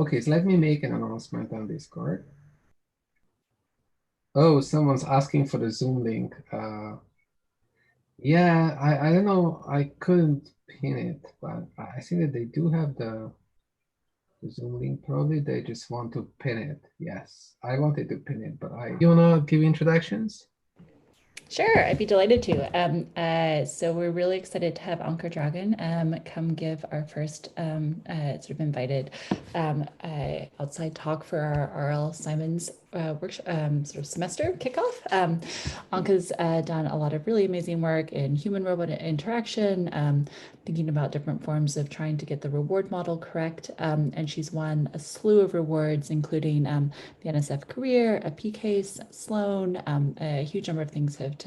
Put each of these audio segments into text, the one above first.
Okay, so let me make an announcement on Discord. Oh, someone's asking for the Zoom link. Yeah, I don't know. I couldn't pin it, but I see that they do have the Zoom link. Probably they just want to pin it. Yes, I wanted to pin it, but you wanna give introductions? Sure, I'd be delighted to. So we're really excited to have Anca Dragan come give our first sort of invited outside talk for our R.L. Simon's workshop sort of semester kickoff. Anca's done a lot of really amazing work in human-robot interaction, thinking about different forms of trying to get the reward model correct, and she's won a slew of rewards, including the NSF Career, a P-Case, Sloan, a huge number of things have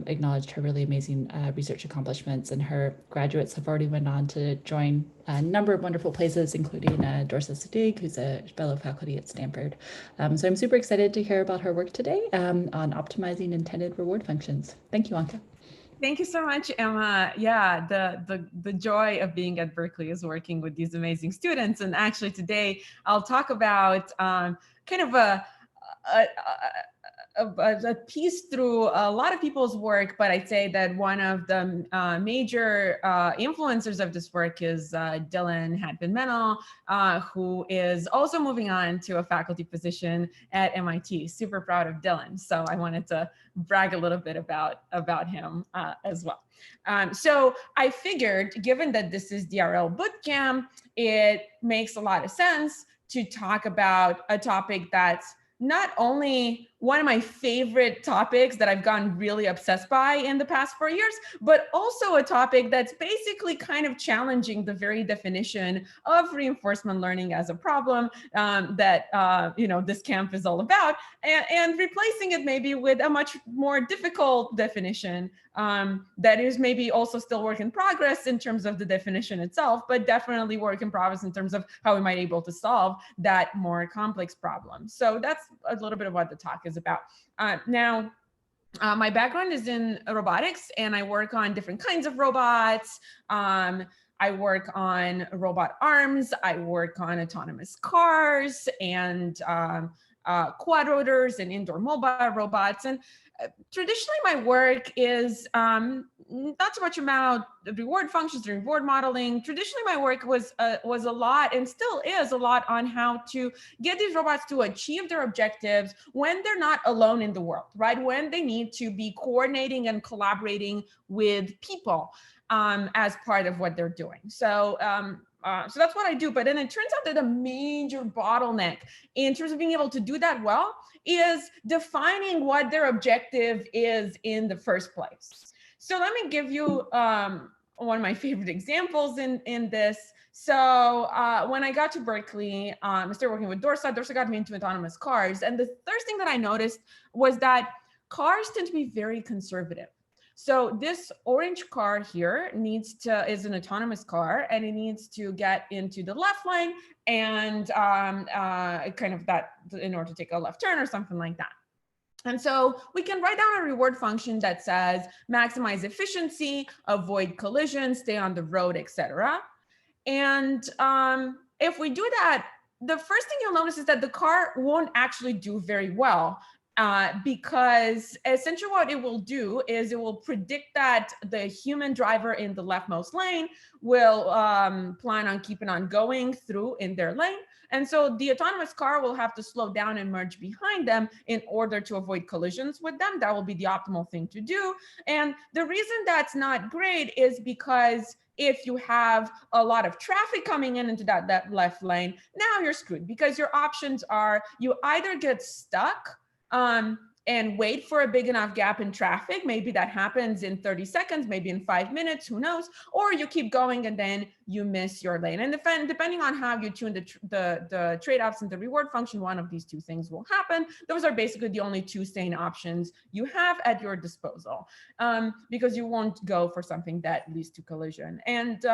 acknowledged her really amazing research accomplishments, and her graduates have already went on to join a number of wonderful places, including Dorsa Sadig, who's a fellow faculty at Stanford. So I'm super excited to hear about her work today on optimizing intended reward functions. Thank you, Anca. Thank you so much, Emma. Yeah, the joy of being at Berkeley is working with these amazing students. And actually today I'll talk about kind of a piece through a lot of people's work, but I'd say that one of the major influencers of this work is Dylan Hadbin-Mennel, who is also moving on to a faculty position at MIT. Super proud of Dylan. So I wanted to brag a little bit about him as well. So I figured, given that this is DRL Bootcamp, it makes a lot of sense to talk about a topic that's not only one of my favorite topics that I've gotten really obsessed by in the past 4 years, but also a topic that's basically kind of challenging the very definition of reinforcement learning as a problem that this camp is all about, and replacing it maybe with a much more difficult definition that is maybe also still work in progress in terms of the definition itself, but definitely work in progress in terms of how we might be able to solve that more complex problem. So that's a little bit of what the talk is about. My background is in robotics, and I work on different kinds of robots. I work on robot arms. I work on autonomous cars and quad rotors and indoor mobile robots. And traditionally, my work is not so much about the reward functions and reward modeling. Traditionally, my work was a lot, and still is a lot, on how to get these robots to achieve their objectives when they're not alone in the world, right? When they need to be coordinating and collaborating with people as part of what they're doing. So that's what I do. But then it turns out that a major bottleneck in terms of being able to do that well is defining what their objective is in the first place. So let me give you one of my favorite examples in this. So when I got to Berkeley, I started working with Dorsa. Dorsa got me into autonomous cars. And the first thing that I noticed was that cars tend to be very conservative. So this orange car here is an autonomous car, and it needs to get into the left lane and kind of that in order to take a left turn or something like that. And so we can write down a reward function that says maximize efficiency, avoid collisions, stay on the road, etc. And if we do that, the first thing you'll notice is that the car won't actually do very well. Because essentially what it will do is it will predict that the human driver in the leftmost lane will plan on keeping on going through in their lane. And so the autonomous car will have to slow down and merge behind them in order to avoid collisions with them. That will be the optimal thing to do. And the reason that's not great is because if you have a lot of traffic coming into that left lane, now you're screwed, because your options are you either get stuck and wait for a big enough gap in traffic. Maybe that happens in 30 seconds, maybe in 5 minutes, who knows? Or you keep going and then you miss your lane. And depending on how you tune the trade-offs and the reward function, one of these two things will happen. Those are basically the only two sane options you have at your disposal, because you won't go for something that leads to collision. And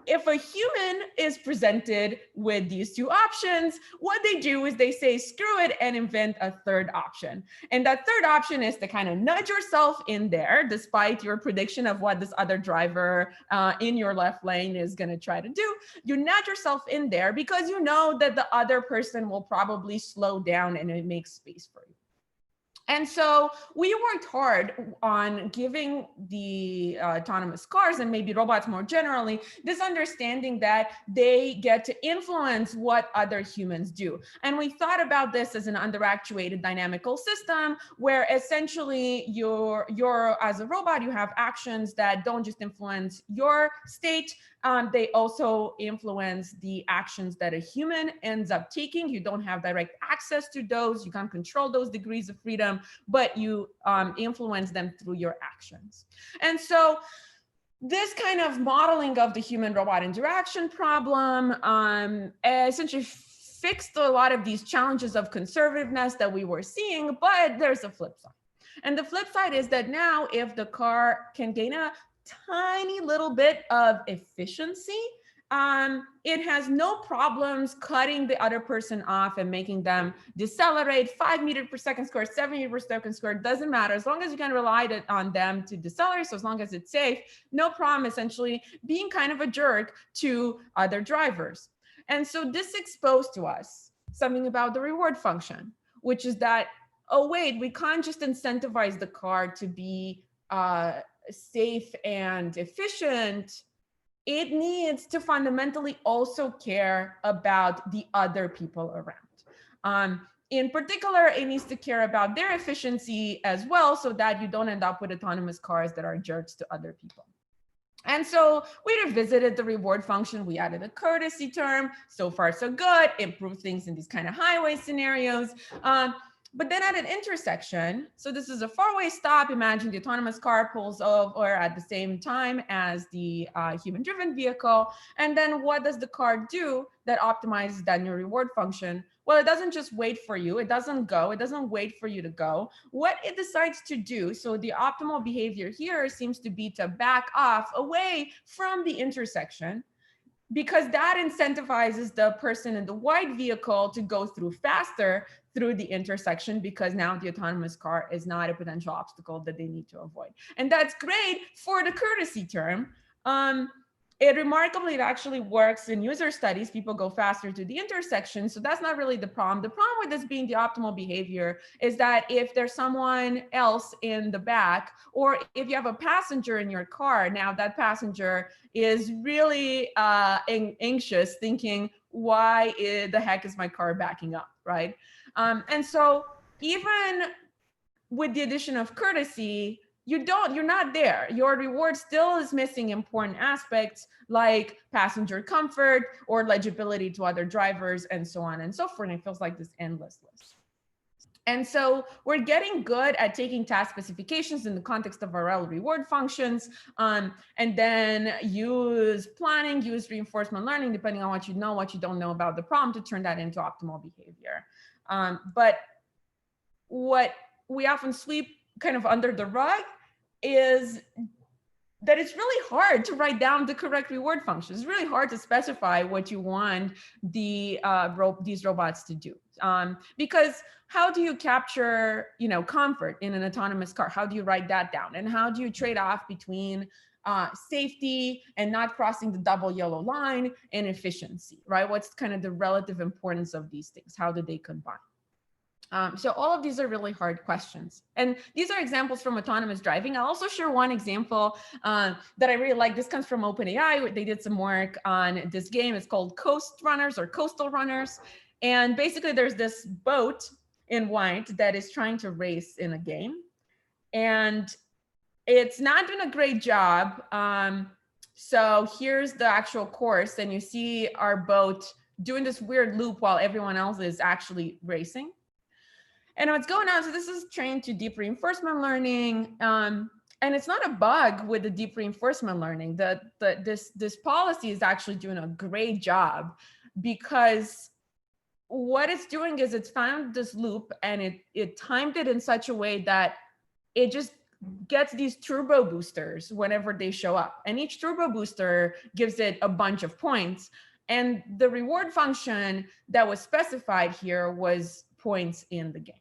if a human is presented with these two options, what they do is they say, screw it, and invent a third option. And that third option is to kind of nudge yourself in there, despite your prediction of what this other driver in your left lane is going to try to do. You nudge yourself in there because you know that the other person will probably slow down and it makes space for you. And so we worked hard on giving the autonomous cars and maybe robots more generally, this understanding that they get to influence what other humans do. And we thought about this as an underactuated dynamical system where essentially you're as a robot, you have actions that don't just influence your state, they also influence the actions that a human ends up taking. You don't have direct access to those. You can't control those degrees of freedom, but you influence them through your actions. And so this kind of modeling of the human-robot interaction problem essentially fixed a lot of these challenges of conservativeness that we were seeing, but there's a flip side. And the flip side is that now if the car can gain a tiny little bit of efficiency, it has no problems cutting the other person off and making them decelerate 5 meters per second squared, 7 meters per second squared, doesn't matter. As long as you can rely on them to decelerate, so as long as it's safe, no problem essentially being kind of a jerk to other drivers. And so this exposed to us something about the reward function, which is that, oh wait, we can't just incentivize the car to be safe and efficient. It needs to fundamentally also care about the other people around. In particular, it needs to care about their efficiency as well, so that you don't end up with autonomous cars that are jerks to other people. And so we revisited the reward function. We added a courtesy term. So far, so good. Improved things in these kind of highway scenarios. But then at an intersection, so this is a four-way stop. Imagine the autonomous car pulls over at the same time as the human-driven vehicle. And then what does the car do that optimizes that new reward function? Well, it doesn't just wait for you. It doesn't go. It doesn't wait for you to go. What it decides to do, so the optimal behavior here seems to be to back off away from the intersection, because that incentivizes the person in the white vehicle to go through faster through the intersection, because now the autonomous car is not a potential obstacle that they need to avoid. And that's great for the courtesy term. It actually works in user studies. People go faster to the intersection. So that's not really the problem. The problem with this being the optimal behavior is that if there's someone else in the back, or if you have a passenger in your car, now that passenger is really anxious, thinking, why the heck is my car backing up, right? And so even with the addition of courtesy, you're not there. Your reward still is missing important aspects like passenger comfort or legibility to other drivers and so on and so forth. And it feels like this endless list. And so we're getting good at taking task specifications in the context of RL reward functions, and then use planning, use reinforcement learning, depending on what you know, what you don't know about the problem, to turn that into optimal behavior. But what we often sweep kind of under the rug is that it's really hard to write down the correct reward functions. It's really hard to specify what you want these robots to do. Because how do you capture, comfort in an autonomous car? How do you write that down? And how do you trade off between safety and not crossing the double yellow line and efficiency, right? What's kind of the relative importance of these things? How do they combine? So all of these are really hard questions. And these are examples from autonomous driving. I'll also share one example that I really like. This comes from OpenAI. They did some work on this game. It's called Coast Runners or Coastal Runners. And basically there's this boat in white that is trying to race in a game. And it's not doing a great job. So here's the actual course. And you see our boat doing this weird loop while everyone else is actually racing. And what's going on, so this is trained to deep reinforcement learning. And it's not a bug with the deep reinforcement learning. This policy is actually doing a great job, because what it's doing is it's found this loop and it timed it in such a way that it just gets these turbo boosters whenever they show up. And each turbo booster gives it a bunch of points. And the reward function that was specified here was points in the game.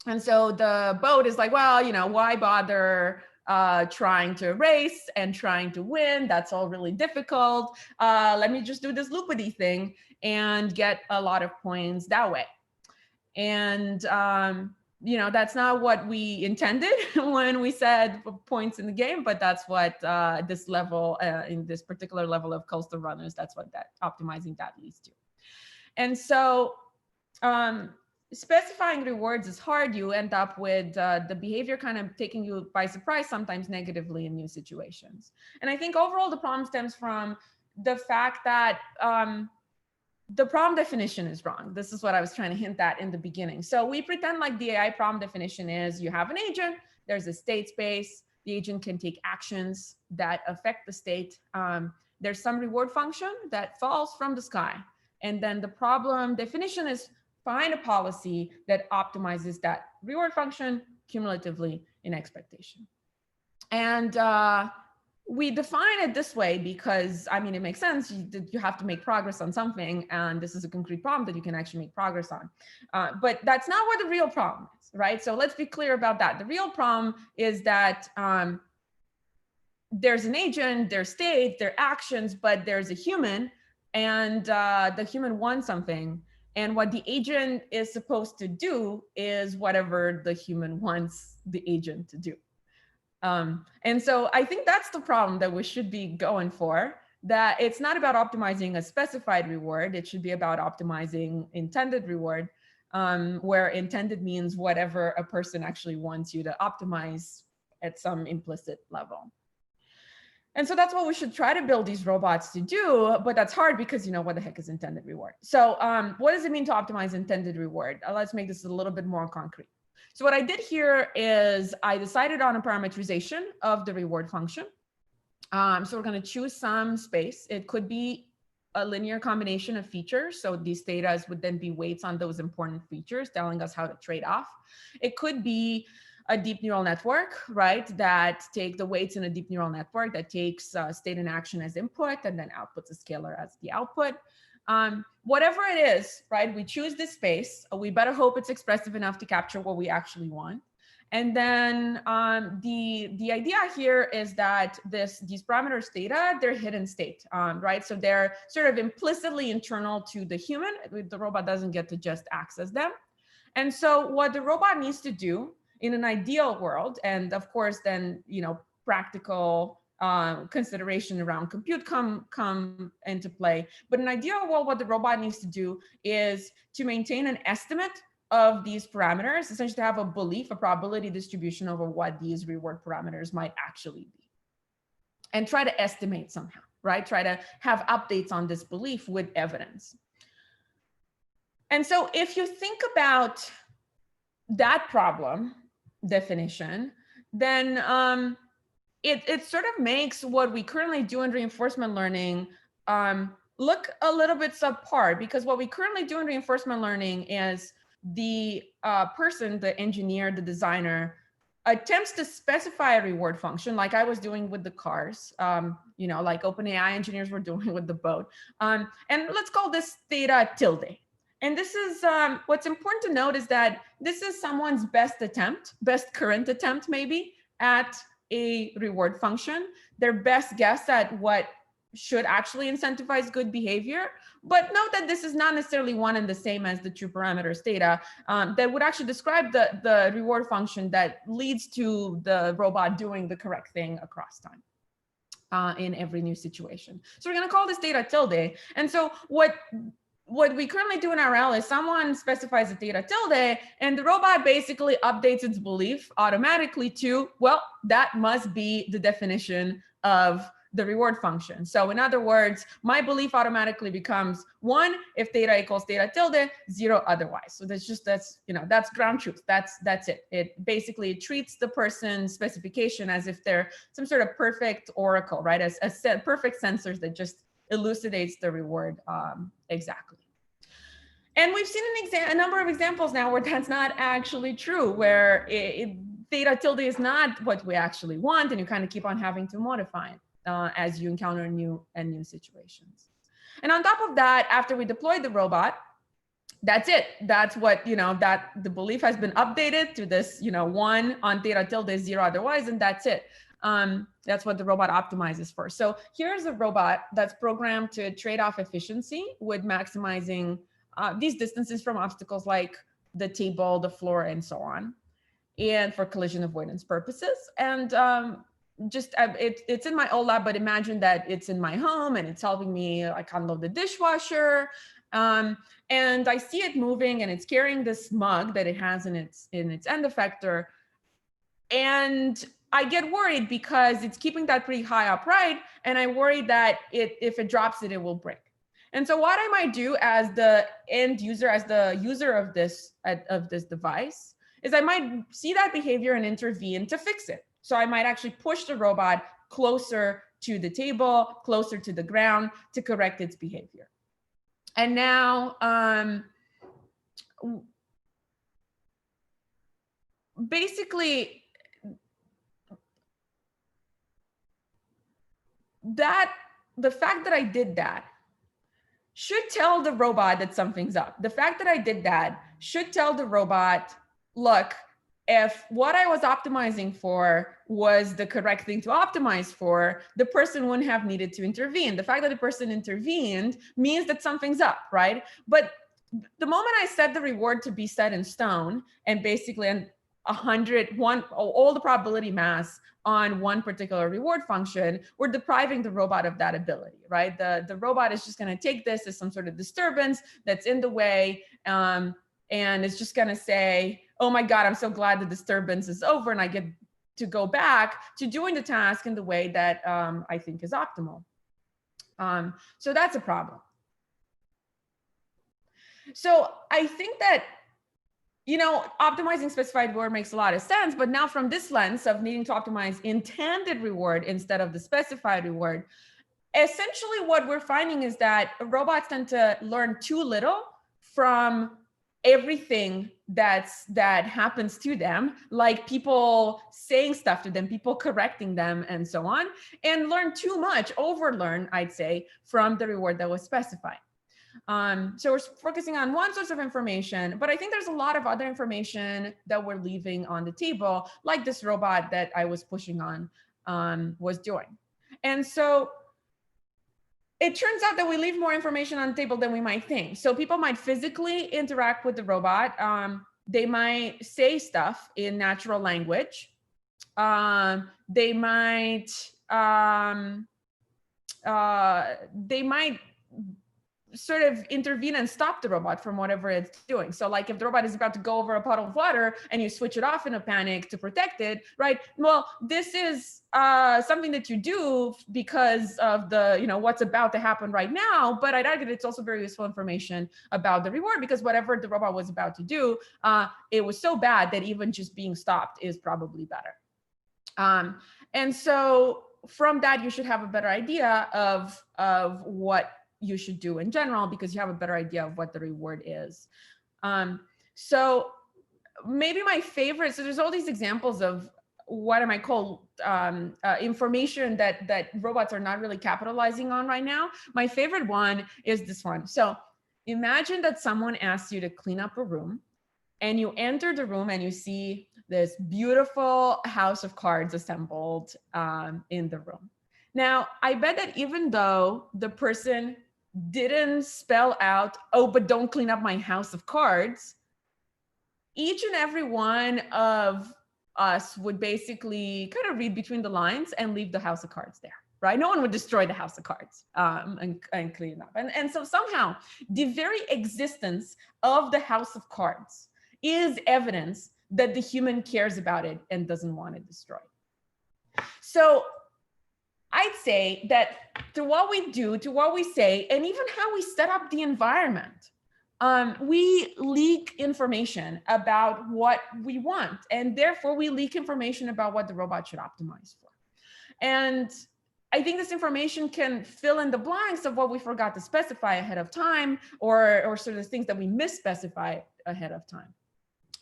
And so the boat is like, well, you know, why bother trying to race and trying to win? That's all really difficult. Let me just do this loopity thing and get a lot of points that way. And you know, that's not what we intended when we said points in the game, but that's what this level, in this particular level of coastal runners, that's what that optimizing that leads to. And so specifying rewards is hard. You end up with the behavior kind of taking you by surprise, sometimes negatively in new situations. And I think overall the problem stems from the fact that the problem definition is wrong. This is what I was trying to hint at in the beginning. So we pretend like the AI problem definition is you have an agent, there's a state space, the agent can take actions that affect the state. There's some reward function that falls from the sky. And then the problem definition is find a policy that optimizes that reward function cumulatively in expectation. And we define it this way because, I mean, it makes sense. You have to make progress on something, and this is a concrete problem that you can actually make progress on. But that's not what the real problem is, right? So let's be clear about that. The real problem is that there's an agent, there's state, there are actions, but there's a human, and the human wants something. And what the agent is supposed to do is whatever the human wants the agent to do. And so I think that's the problem that we should be going for, that it's not about optimizing a specified reward. It should be about optimizing intended reward, where intended means whatever a person actually wants you to optimize at some implicit level. And so that's what we should try to build these robots to do, but that's hard because, you know, what the heck is intended reward? So what does it mean to optimize intended reward? Let's make this a little bit more concrete. So what I did here is I decided on a parameterization of the reward function. So we're going to choose some space. It could be a linear combination of features. So these theta would then be weights on those important features, telling us how to trade off. It could be a deep neural network, right? That take the weights in a deep neural network that takes state and action as input and then outputs a scalar as the output. Whatever it is, right? We choose this space. We better hope it's expressive enough to capture what we actually want. And then the idea here is that these parameters theta, they're hidden state, right? So they're sort of implicitly internal to the human. The robot doesn't get to just access them. And so what the robot needs to do in an ideal world, and of course then, you know, practical consideration around compute come into play. But in an ideal world, what the robot needs to do is to maintain an estimate of these parameters, essentially to have a belief, a probability distribution over what these reward parameters might actually be. And try to estimate somehow, right? Try to have updates on this belief with evidence. And so if you think about that problem definition, then it sort of makes what we currently do in reinforcement learning look a little bit subpar, because what we currently do in reinforcement learning is the person, the engineer, the designer, attempts to specify a reward function like I was doing with the cars, you know, like OpenAI engineers were doing with the boat. And let's call this theta tilde. And this is what's important to note is that this is someone's best attempt, best current attempt maybe at a reward function, their best guess at what should actually incentivize good behavior. But note that this is not necessarily one and the same as the true parameters theta that would actually describe the reward function that leads to the robot doing the correct thing across time in every new situation. So we're going to call this theta tilde. And so what we currently do in RL is someone specifies a theta tilde and the robot basically updates its belief automatically to, well, that must be the definition of the reward function. So in other words, my belief automatically becomes 1 if theta equals theta tilde, 0 otherwise. So that's you know, that's ground truth. That's it. It basically treats the person's specification as if they're some sort of perfect oracle, right? As perfect sensors that just elucidates the reward exactly. And we've seen a number of examples now where that's not actually true, where theta tilde is not what we actually want, and you kind of keep on having to modify it as you encounter new situations. And on top of that, after we deployed the robot, that's it. That's what, that the belief has been updated to this, 1 on theta tilde, 0 otherwise, and that's it. That's what the robot optimizes for. So here's a robot that's programmed to trade off efficiency with maximizing these distances from obstacles like the table, the floor, and so on, and for collision avoidance purposes. And it's in my old lab, but imagine that it's in my home and it's helping me like unload the dishwasher. And I see it moving, and it's carrying this mug that it has in its end effector. And I get worried because it's keeping that pretty high upright, and I worry that if it drops it, it will break. And so what I might do as the end user, as the user of this device, is I might see that behavior and intervene to fix it. So I might actually push the robot closer to the table, closer to the ground to correct its behavior. And now, basically, the fact that I did that should tell the robot that something's up. The fact that I did that should tell the robot, look, if what I was optimizing for was the correct thing to optimize for, the person wouldn't have needed to intervene. The fact that the person intervened means that something's up, right? But the moment I set the reward to be set in stone, and basically all the probability mass on one particular reward function, we're depriving the robot of that ability, right? The robot is just going to take this as some sort of disturbance that's in the way, and it's just going to say, oh my God, I'm so glad the disturbance is over and I get to go back to doing the task in the way that I think is optimal. So that's a problem. So I think that, optimizing specified reward makes a lot of sense, but now from this lens of needing to optimize intended reward instead of the specified reward, essentially what we're finding is that robots tend to learn too little from everything that happens to them, like people saying stuff to them, people correcting them, and so on, and learn too much, overlearn, I'd say, from the reward that was specified. So we're focusing on one source of information, but I think there's a lot of other information that we're leaving on the table, like this robot that I was pushing on was doing. And so it turns out that we leave more information on the table than we might think. So people might physically interact with the robot. They might say stuff in natural language. They might sort of intervene and stop the robot from whatever it's doing. So like if the robot is about to go over a puddle of water and you switch it off in a panic to protect it, right? Well, this is something that you do because of the, what's about to happen right now, but I'd argue that it's also very useful information about the reward, because whatever the robot was about to do, it was so bad that even just being stopped is probably better. And so from that, you should have a better idea of what you should do in general, because you have a better idea of what the reward is. So maybe my favorite, so there's all these examples of what I might call information that robots are not really capitalizing on right now. My favorite one is this one. So imagine that someone asks you to clean up a room, and you enter the room and you see this beautiful house of cards assembled in the room. Now, I bet that even though the person didn't spell out, oh, but don't clean up my house of cards, each and every one of us would basically kind of read between the lines and leave the house of cards there, right? No one would destroy the house of cards and clean it up. And so somehow the very existence of the house of cards is evidence that the human cares about it and doesn't want it destroyed. So I'd say that to what we do, to what we say, and even how we set up the environment, we leak information about what we want, and therefore we leak information about what the robot should optimize for. And I think this information can fill in the blanks of what we forgot to specify ahead of time, or sort of things that we misspecified ahead of time.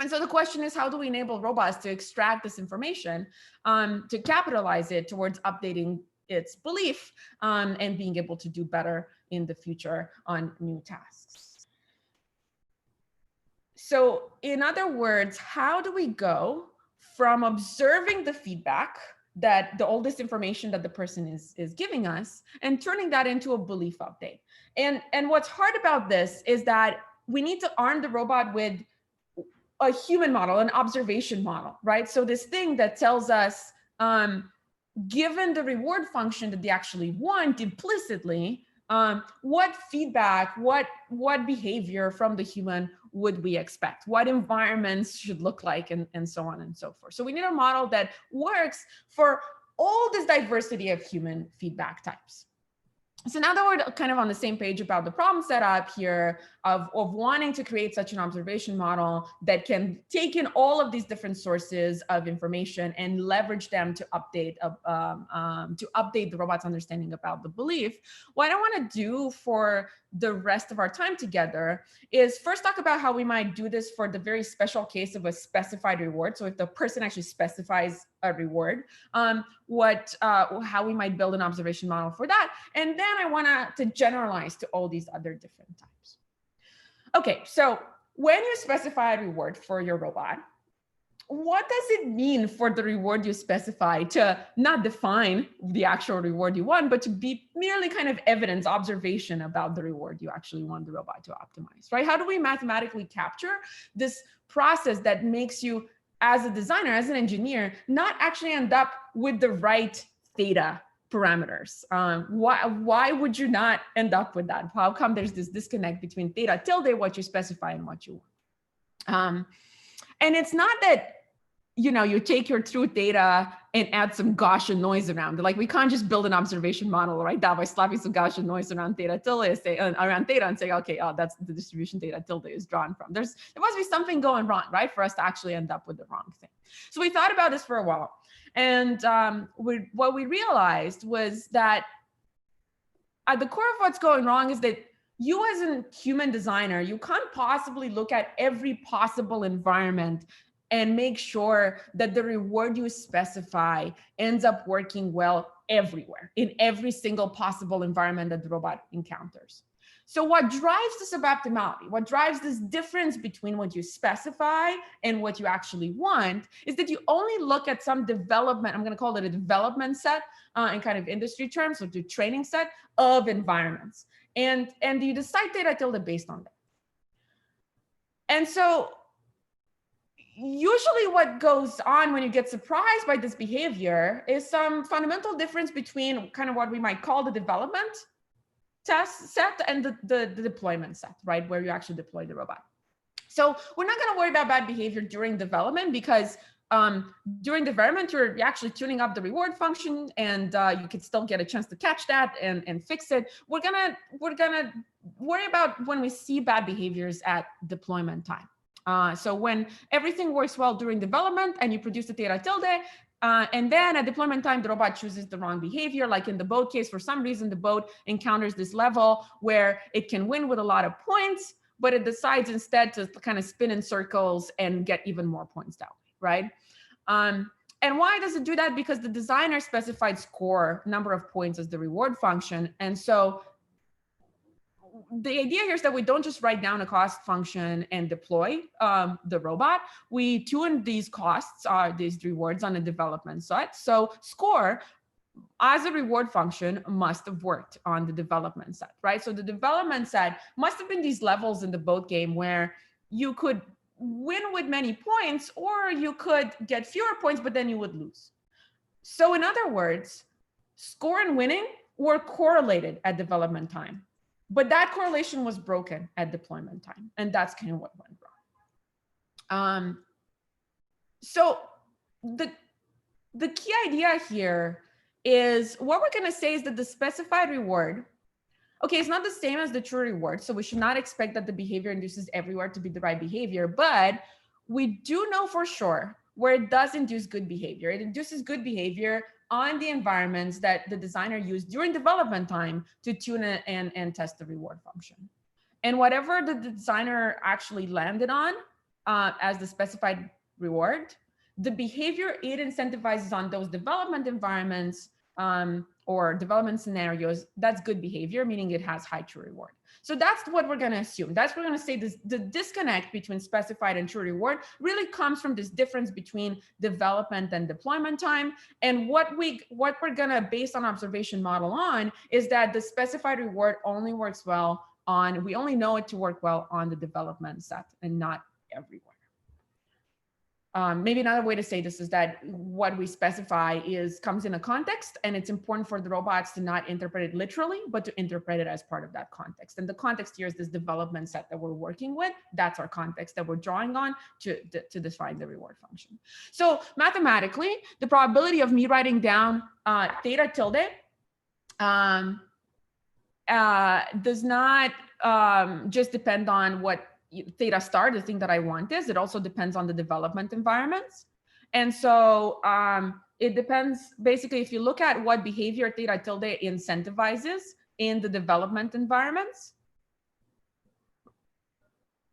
And so the question is, how do we enable robots to extract this information, to capitalize it towards updating its belief, and being able to do better in the future on new tasks? So in other words, how do we go from observing the feedback, that all this information that the person is giving us, and turning that into a belief update? And what's hard about this is that we need to arm the robot with a human model, an observation model, right? So this thing that tells us, given the reward function that they actually want implicitly, what feedback, what behavior from the human would we expect? What environments should look like, and so on and so forth. So we need a model that works for all this diversity of human feedback types. So now that we're kind of on the same page about the problem setup here of wanting to create such an observation model that can take in all of these different sources of information and leverage them to update the robot's understanding about the belief, what I want to do for the rest of our time together is first talk about how we might do this for the very special case of a specified reward. So if the person actually specifies a reward, how we might build an observation model for that. And then I want to generalize to all these other different types. Okay, so when you specify a reward for your robot, what does it mean for the reward you specify to not define the actual reward you want, but to be merely kind of evidence, observation about the reward you actually want the robot to optimize, right? How do we mathematically capture this process that makes you, as a designer, as an engineer, not actually end up with the right theta parameters? Why would you not end up with that? How come there's this disconnect between theta tilde, what you specify, and what you want? And it's not that, you know, you take your true data and add some Gaussian noise around it. Like, we can't just build an observation model right now by slapping some Gaussian noise around theta tilde, around theta, and say, okay, oh, that's the distribution theta tilde is drawn from. There must be something going wrong, right, for us to actually end up with the wrong thing. So we thought about this for a while. And what we realized was that at the core of what's going wrong is that you, as a human designer, you can't possibly look at every possible environment and make sure that the reward you specify ends up working well everywhere, in every single possible environment that the robot encounters. So what drives the suboptimality, what drives this difference between what you specify and what you actually want, is that you only look at some development, I'm going to call it a development set in kind of industry terms, or the training set of environments. And you decide theta tilde based on that. And so usually what goes on when you get surprised by this behavior is some fundamental difference between kind of what we might call the development test set and the deployment set, right, where you actually deploy the robot. So we're not going to worry about bad behavior during development, because during development, you're actually tuning up the reward function, and you can still get a chance to catch that and fix it. We're gonna worry about when we see bad behaviors at deployment time. So when everything works well during development and you produce the theta tilde, and then at deployment time, the robot chooses the wrong behavior. Like in the boat case, for some reason, the boat encounters this level where it can win with a lot of points, but it decides instead to kind of spin in circles and get even more points that way, right? And why does it do that? Because the designer specified score, number of points, as the reward function. And so the idea here is that we don't just write down a cost function and deploy the robot. We tune these costs, these rewards, on a development set. So score, as a reward function, must have worked on the development set, right? So the development set must have been these levels in the boat game where you could win with many points, or you could get fewer points, but then you would lose. So in other words, score and winning were correlated at development time. But that correlation was broken at deployment time, and that's kind of what went wrong. So the key idea here is, what we're going to say is that the specified reward, okay, it's not the same as the true reward, so we should not expect that the behavior induces everywhere to be the right behavior, but we do know for sure where it does induce good behavior. It induces good behavior on the environments that the designer used during development time to tune it and test the reward function. And whatever the designer actually landed on as the specified reward, the behavior it incentivizes on those development environments or development scenarios, that's good behavior, meaning it has high true reward. So that's what we're going to assume. That's what we're going to say this, the disconnect between specified and true reward really comes from this difference between development and deployment time. And what we're going to base on observation model on is that the specified reward only works well on, we only know it to work well on the development set and not everywhere. Maybe another way to say this is that what we specify comes in a context, and it's important for the robots to not interpret it literally, but to interpret it as part of that context. And the context here is this development set that we're working with. That's our context that we're drawing on to define the reward function. So mathematically, the probability of me writing down theta tilde does not just depend on what theta star, the thing that I want is, it also depends on the development environments. And so it depends, basically, if you look at what behavior theta tilde incentivizes in the development environments,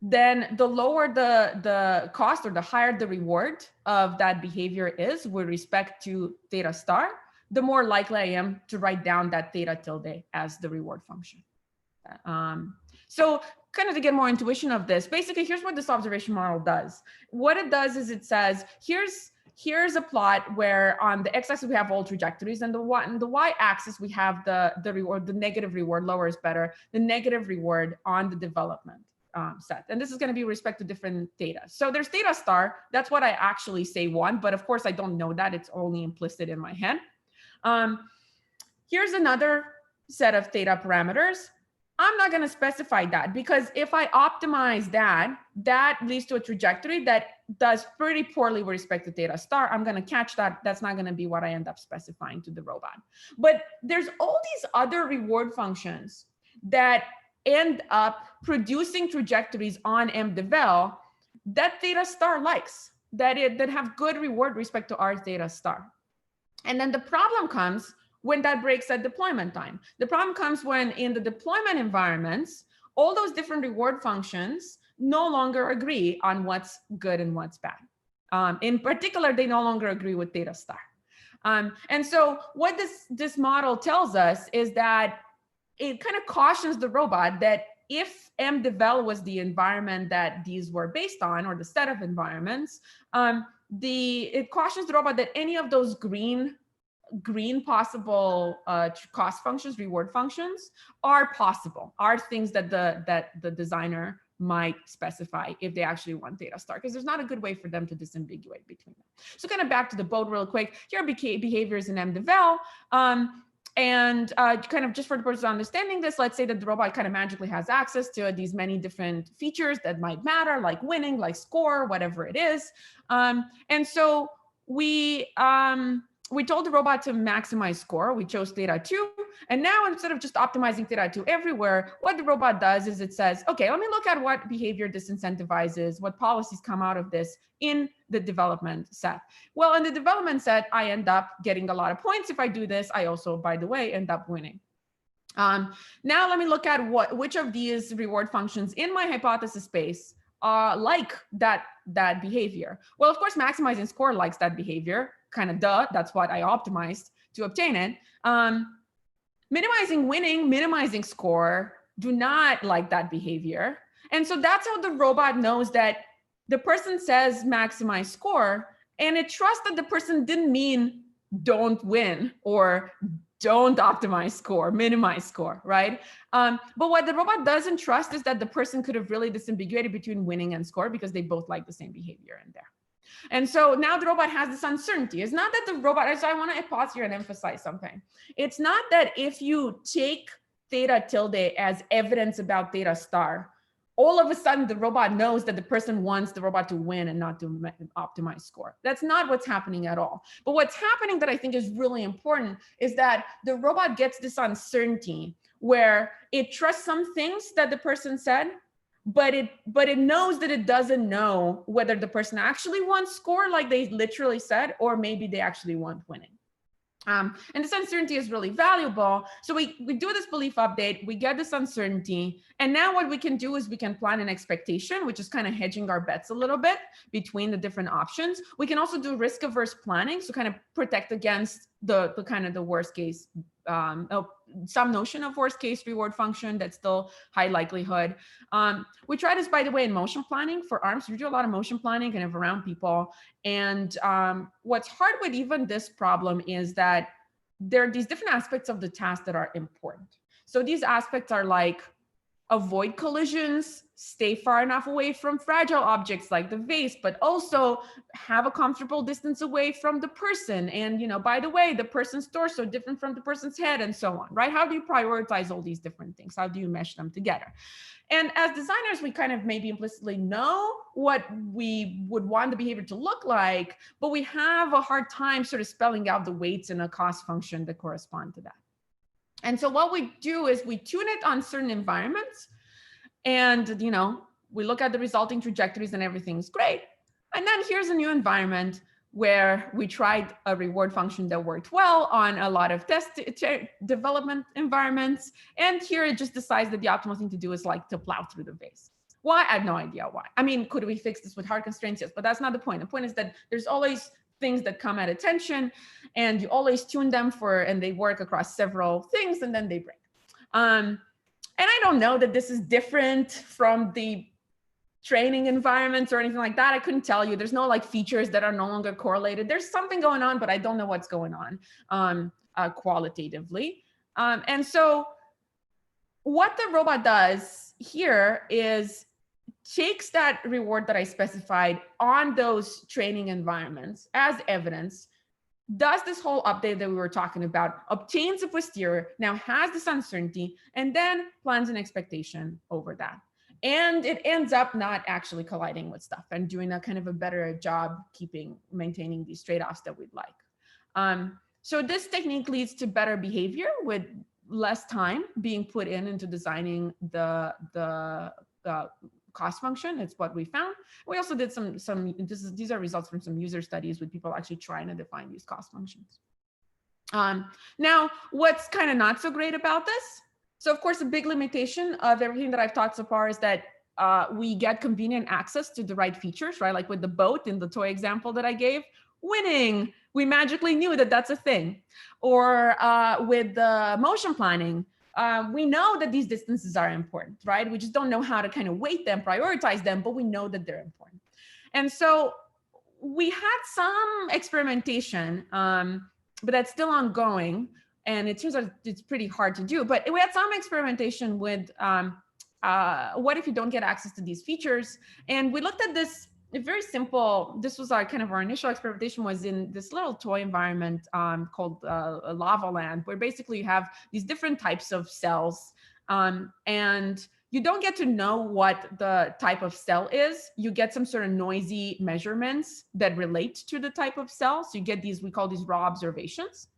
then the lower the cost or the higher the reward of that behavior is with respect to theta star, the more likely I am to write down that theta tilde as the reward function. So kind of to get more intuition of this, basically, here's what this observation model does. What it does is it says, here's a plot where on the x-axis we have all trajectories, and the y-axis we have the reward, the negative reward, lower is better, the negative reward on the development set. And this is going to be with respect to different theta. So there's theta star. That's what I actually say one, but of course I don't know that. It's only implicit in my head. Here's another set of theta parameters. I'm not going to specify that, because if I optimize that leads to a trajectory that does pretty poorly with respect to theta star. I'm going to catch that. That's not going to be what I end up specifying to the robot. But there's all these other reward functions that end up producing trajectories on mdevel that theta star likes, that have good reward with respect to our theta star. And then the problem comes when that breaks at deployment time. The problem comes when in the deployment environments, all those different reward functions no longer agree on what's good and what's bad. In particular, they no longer agree with theta star. And so what this model tells us is that it kind of cautions the robot that if mdevel was the environment that these were based on, or the set of environments, it cautions the robot that any of those green possible cost functions, reward functions, are possible, are things that the designer might specify if they actually want theta star, because there's not a good way for them to disambiguate between them. So kind of back to the boat real quick. Here are behaviors in mdevel. And kind of just for the purpose of understanding this, let's say that the robot kind of magically has access to these many different features that might matter, like winning, like score, whatever it is. And so we told the robot to maximize score. We chose theta 2. And now instead of just optimizing theta 2 everywhere, what the robot does is it says, okay, let me look at what behavior this incentivizes, what policies come out of this in the development set. Well, in the development set, I end up getting a lot of points. If I do this, I also, by the way, end up winning. Now let me look at which of these reward functions in my hypothesis space like that behavior. Well, of course, maximizing score likes that behavior. Kind of duh, that's what I optimized to obtain it. Minimizing winning, minimizing score do not like that behavior. And so that's how the robot knows that the person says maximize score, and it trusts that the person didn't mean don't win or don't optimize score, minimize score, right? But what the robot doesn't trust is that the person could have really disambiguated between winning and score, because they both like the same behavior in there. And so now the robot has this uncertainty. It's not that the robot, so I want to pause here and emphasize something. It's not that if you take theta tilde as evidence about theta star, all of a sudden the robot knows that the person wants the robot to win and not to optimize score. That's not what's happening at all. But what's happening that I think is really important is that the robot gets this uncertainty where it trusts some things that the person said, but it knows that it doesn't know whether the person actually wants score like they literally said, or maybe they actually want winning. And this uncertainty is really valuable. So we do this belief update, we get this uncertainty. And now what we can do is we can plan an expectation, which is kind of hedging our bets a little bit between the different options. We can also do risk averse planning. So kind of protect against the kind of the worst case, some notion of worst case reward function that's still high likelihood. We try this, by the way, in motion planning for arms. We do a lot of motion planning kind of around people. And what's hard with even this problem is that there are these different aspects of the task that are important. So these aspects are like avoid collisions, stay far enough away from fragile objects like the vase, but also have a comfortable distance away from the person. And, you know, by the way, the person's torso different from the person's head and so on, right? How do you prioritize all these different things? How do you mesh them together? And as designers, we kind of maybe implicitly know what we would want the behavior to look like, but we have a hard time sort of spelling out the weights in a cost function that correspond to that. And so what we do is we tune it on certain environments, and, you know, we look at the resulting trajectories and everything's great. And then here's a new environment where we tried a reward function that worked well on a lot of test development environments. And here it just decides that the optimal thing to do is like to plow through the vase. Why? I have no idea why. I mean, could we fix this with hard constraints? Yes, but that's not the point. The point is that there's always things that come at attention, and you always tune them and they work across several things, and then they break. And I don't know that this is different from the training environments or anything like that. I couldn't tell you. There's no like features that are no longer correlated. There's something going on, but I don't know what's going on qualitatively. And so what the robot does here is takes that reward that I specified on those training environments as evidence, does this whole update that we were talking about, obtains a posterior, now has this uncertainty, and then plans an expectation over that. And it ends up not actually colliding with stuff and doing a kind of a better job maintaining these trade-offs that we'd like. So this technique leads to better behavior with less time being put into designing the cost function. It's what we found. We also did these are results from some user studies with people actually trying to define these cost functions. Now, what's kind of not so great about this? So of course, a big limitation of everything that I've talked so far is that we get convenient access to the right features, right? Like with the boat in the toy example that I gave, winning, we magically knew that that's a thing. Or with the motion planning, we know that these distances are important, right? We just don't know how to kind of weight them, prioritize them, but we know that they're important. And so we had some experimentation, but that's still ongoing. And it seems like it's pretty hard to do, but we had some experimentation with what if you don't get access to these features? And we looked at this very simple, this was our initial experimentation was in this little toy environment called Lava Land, where basically you have these different types of cells, and you don't get to know what the type of cell is. You get some sort of noisy measurements that relate to the type of cell. So you get these, we call these raw observations.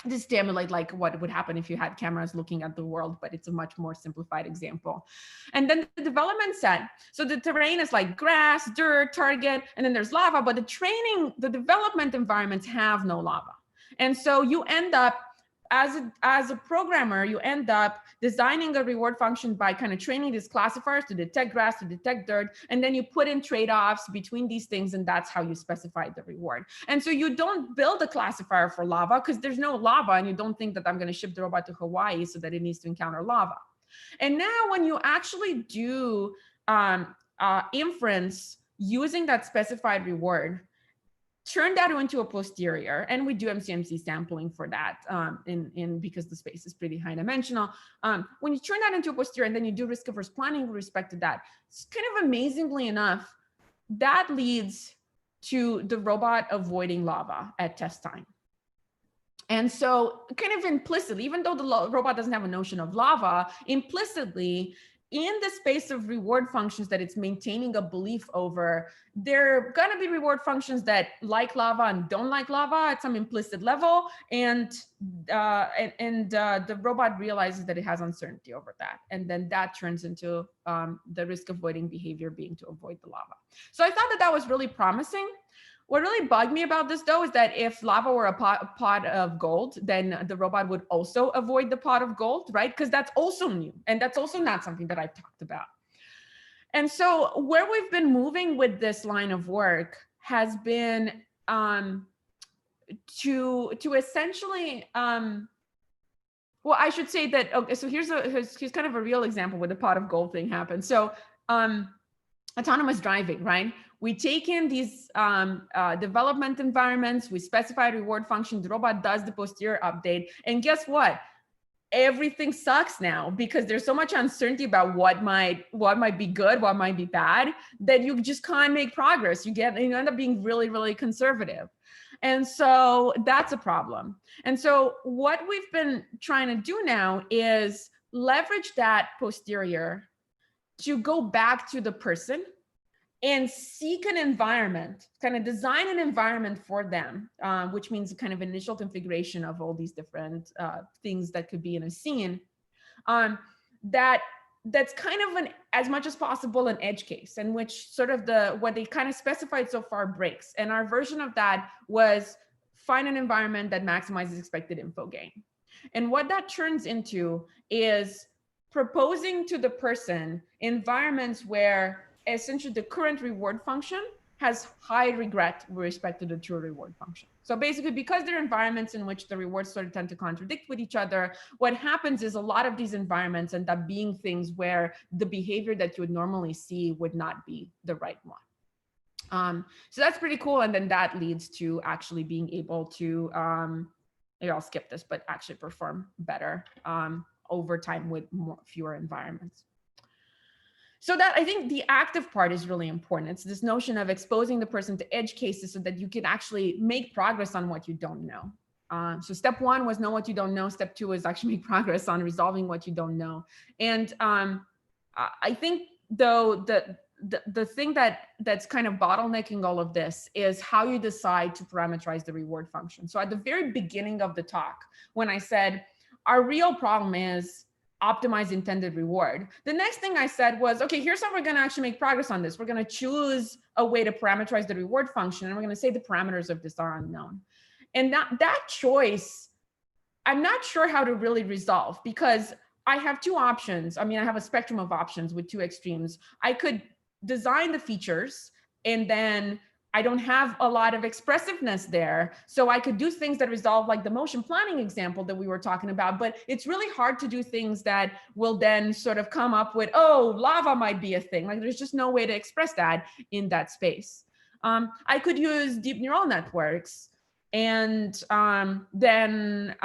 This stimulate like what would happen if you had cameras looking at the world, but it's a much more simplified example. And then the development set. So the terrain is like grass, dirt, target, and then there's lava, but the development environments have no lava. And so you end up, as a programmer, you end up designing a reward function by kind of training these classifiers to detect grass, to detect dirt, and then you put in trade-offs between these things, and that's how you specify the reward. And so you don't build a classifier for lava because there's no lava, and you don't think that I'm going to ship the robot to Hawaii so that it needs to encounter lava. And now when you actually do inference using that specified reward, turn that into a posterior, and we do MCMC sampling for that because the space is pretty high dimensional. When you turn that into a posterior and then you do risk averse planning with respect to that, it's kind of amazingly enough, that leads to the robot avoiding lava at test time. And so kind of implicitly, even though the robot doesn't have a notion of lava, implicitly, in the space of reward functions that it's maintaining a belief over, there are going to be reward functions that like lava and don't like lava at some implicit level. And the robot realizes that it has uncertainty over that. And then that turns into the risk avoiding behavior being to avoid the lava. So I thought that that was really promising. What really bugged me about this though is that if lava were a pot of gold, then the robot would also avoid the pot of gold, right? Because that's also new. And that's also not something that I've talked about. And so where we've been moving with this line of work has been to essentially, well, I should say that, okay, so here's kind of a real example where the pot of gold thing happened. So autonomous driving, right? We take in these development environments, we specify a reward function, the robot does the posterior update, and guess what? Everything sucks now because there's so much uncertainty about what might be good, what might be bad, that you just can't make progress. You end up being really, really conservative. And so that's a problem. And so what we've been trying to do now is leverage that posterior to go back to the person and seek an environment, kind of design an environment for them, which means kind of initial configuration of all these different things that could be in a scene, that's kind of as much as possible an edge case, in which sort of what they kind of specified so far breaks. And our version of that was find an environment that maximizes expected info gain. And what that turns into is proposing to the person environments where essentially the current reward function has high regret with respect to the true reward function. So basically, because there are environments in which the rewards sort of tend to contradict with each other, what happens is a lot of these environments end up being things where the behavior that you would normally see would not be the right one. So that's pretty cool. And then that leads to actually being able to, maybe I'll skip this, but actually perform better over time with fewer environments. So that, I think the active part is really important. It's this notion of exposing the person to edge cases so that you can actually make progress on what you don't know. So step one was know what you don't know. Step two is actually make progress on resolving what you don't know. And I think though the thing that's kind of bottlenecking all of this is how you decide to parameterize the reward function. So at the very beginning of the talk, when I said our real problem is optimize intended reward, the next thing I said was, okay, here's how we're going to actually make progress on this. We're going to choose a way to parameterize the reward function, and we're going to say the parameters of this are unknown. And that choice, I'm not sure how to really resolve, because I have two options. I mean, I have a spectrum of options with two extremes. I could design the features, and then I don't have a lot of expressiveness there. So I could do things that resolve, like the motion planning example that we were talking about, but it's really hard to do things that will then sort of come up with, oh, lava might be a thing. Like there's just no way to express that in that space. I could use deep neural networks, and then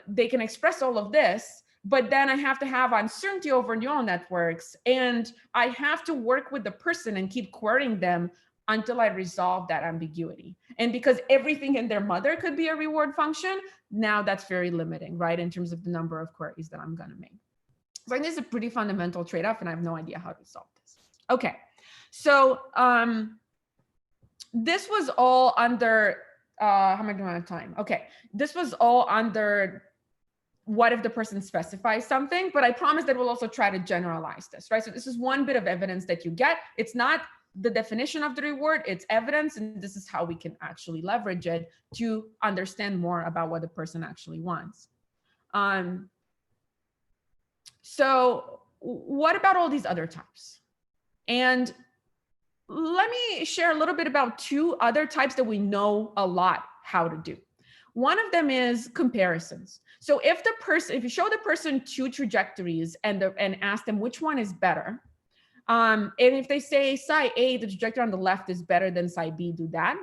they can express all of this, but then I have to have uncertainty over neural networks, and I have to work with the person and keep querying them until I resolve that ambiguity. And because everything in their mother could be a reward function, now that's very limiting, right? In terms of the number of queries that I'm gonna make. So I think this is a pretty fundamental trade-off, and I have no idea how to solve this. Okay, so this was all under, how am I doing on time? Okay, this was all under what if the person specifies something, but I promise that we'll also try to generalize this, right? So this is one bit of evidence that you get. It's not the definition of the reward, it's evidence, and this is how we can actually leverage it to understand more about what the person actually wants. So what about all these other types? And let me share a little bit about two other types that we know a lot how to do. One of them is comparisons. So if you show the person two trajectories and ask them which one is better, and if they say side A, the trajectory on the left is better than side B, do that.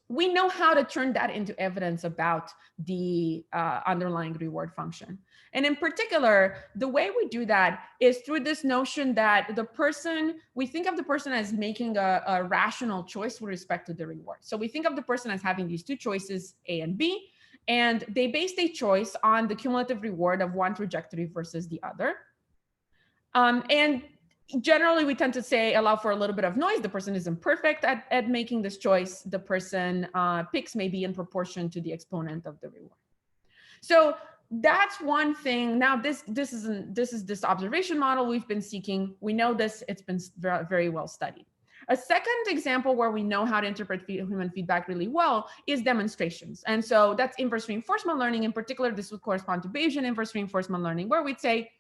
We know how to turn that into evidence about the underlying reward function. And in particular, the way we do that is through this notion that we think of the person as making a rational choice with respect to the reward. So we think of the person as having these two choices, A and B, and they base their choice on the cumulative reward of one trajectory versus the other. And generally, we tend to say allow for a little bit of noise. The person isn't perfect at making this choice. The person picks maybe in proportion to the exponent of the reward. So that's one thing. Now, this is this observation model we've been seeking. We know this. It's been very, very well studied. A second example where we know how to interpret human feedback really well is demonstrations. And so that's inverse reinforcement learning. In particular, this would correspond to Bayesian inverse reinforcement learning, where we'd say,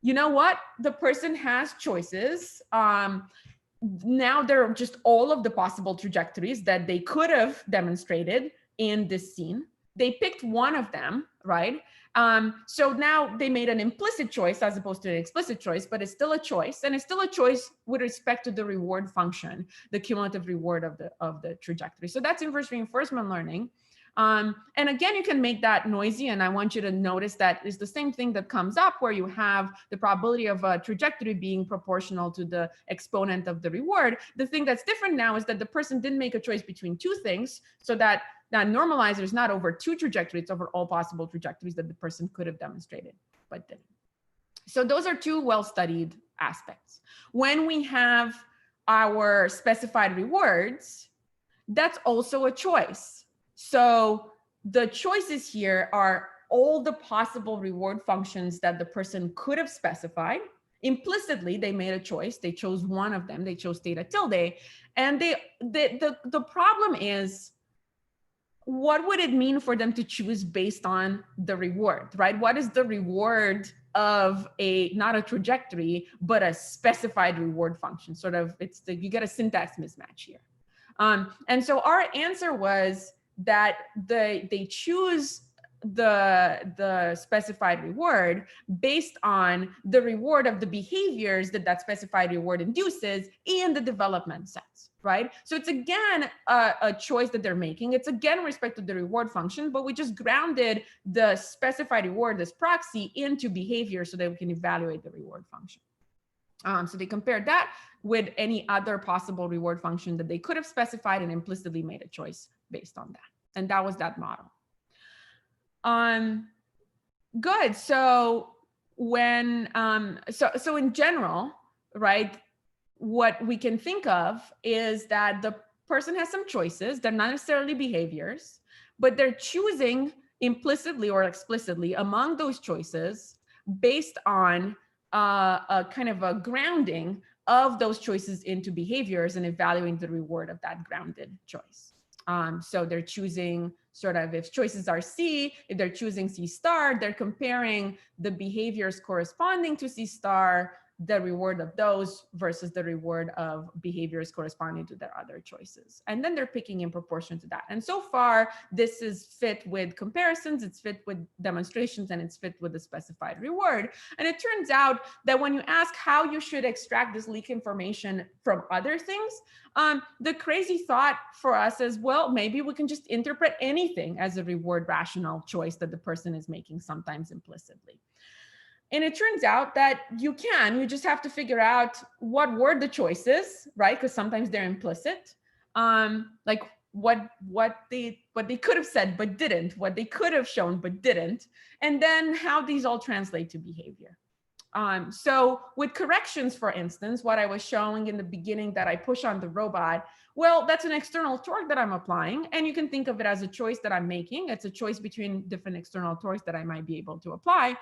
you know what, the person has choices. Now there are just all of the possible trajectories that they could have demonstrated in this scene. They picked one of them, right? So now they made an implicit choice as opposed to an explicit choice, but it's still a choice, and it's still a choice with respect to the reward function, the cumulative reward of the trajectory. So that's inverse reinforcement learning. And again, you can make that noisy, and I want you to notice that it's the same thing that comes up where you have the probability of a trajectory being proportional to the exponent of the reward. The thing that's different now is that the person didn't make a choice between two things, so that normalizer is not over two trajectories, it's over all possible trajectories that the person could have demonstrated but didn't. So those are two well-studied aspects. When we have our specified rewards, that's also a choice. So the choices here are all the possible reward functions that the person could have specified. Implicitly, they made a choice. They chose one of them. They chose theta tilde. And the problem is, what would it mean for them to choose based on the reward, right? What is the reward of not a trajectory, but a specified reward function? Sort of, you get a syntax mismatch here. And so our answer was that they choose the specified reward based on the reward of the behaviors that specified reward induces in the development sets, right? So it's again a choice that they're making. It's again with respect to the reward function, but we just grounded the specified reward, this proxy, into behavior so that we can evaluate the reward function. So they compared that with any other possible reward function that they could have specified and implicitly made a choice based on that. And that was that model. Good. So when, so in general, right, what we can think of is that the person has some choices. They're not necessarily behaviors, but they're choosing implicitly or explicitly among those choices based on a kind of a grounding of those choices into behaviors and evaluating the reward of that grounded choice. So they're choosing sort of, if choices are C, if they're choosing C star, they're comparing the behaviors corresponding to C star, the reward of those versus the reward of behaviors corresponding to their other choices. And then they're picking in proportion to that. And so far, this is fit with comparisons, it's fit with demonstrations, and it's fit with the specified reward. And it turns out that when you ask how you should extract this leak information from other things, the crazy thought for us is, well, maybe we can just interpret anything as a reward rational choice that the person is making, sometimes implicitly. And it turns out that you just have to figure out what were the choices, right? Because sometimes they're implicit, like what they could have said but didn't, what they could have shown but didn't, and then how these all translate to behavior. So with corrections, for instance, what I was showing in the beginning that I push on the robot, well, that's an external torque that I'm applying, and you can think of it as a choice that I'm making. It's a choice between different external torques that I might be able to apply.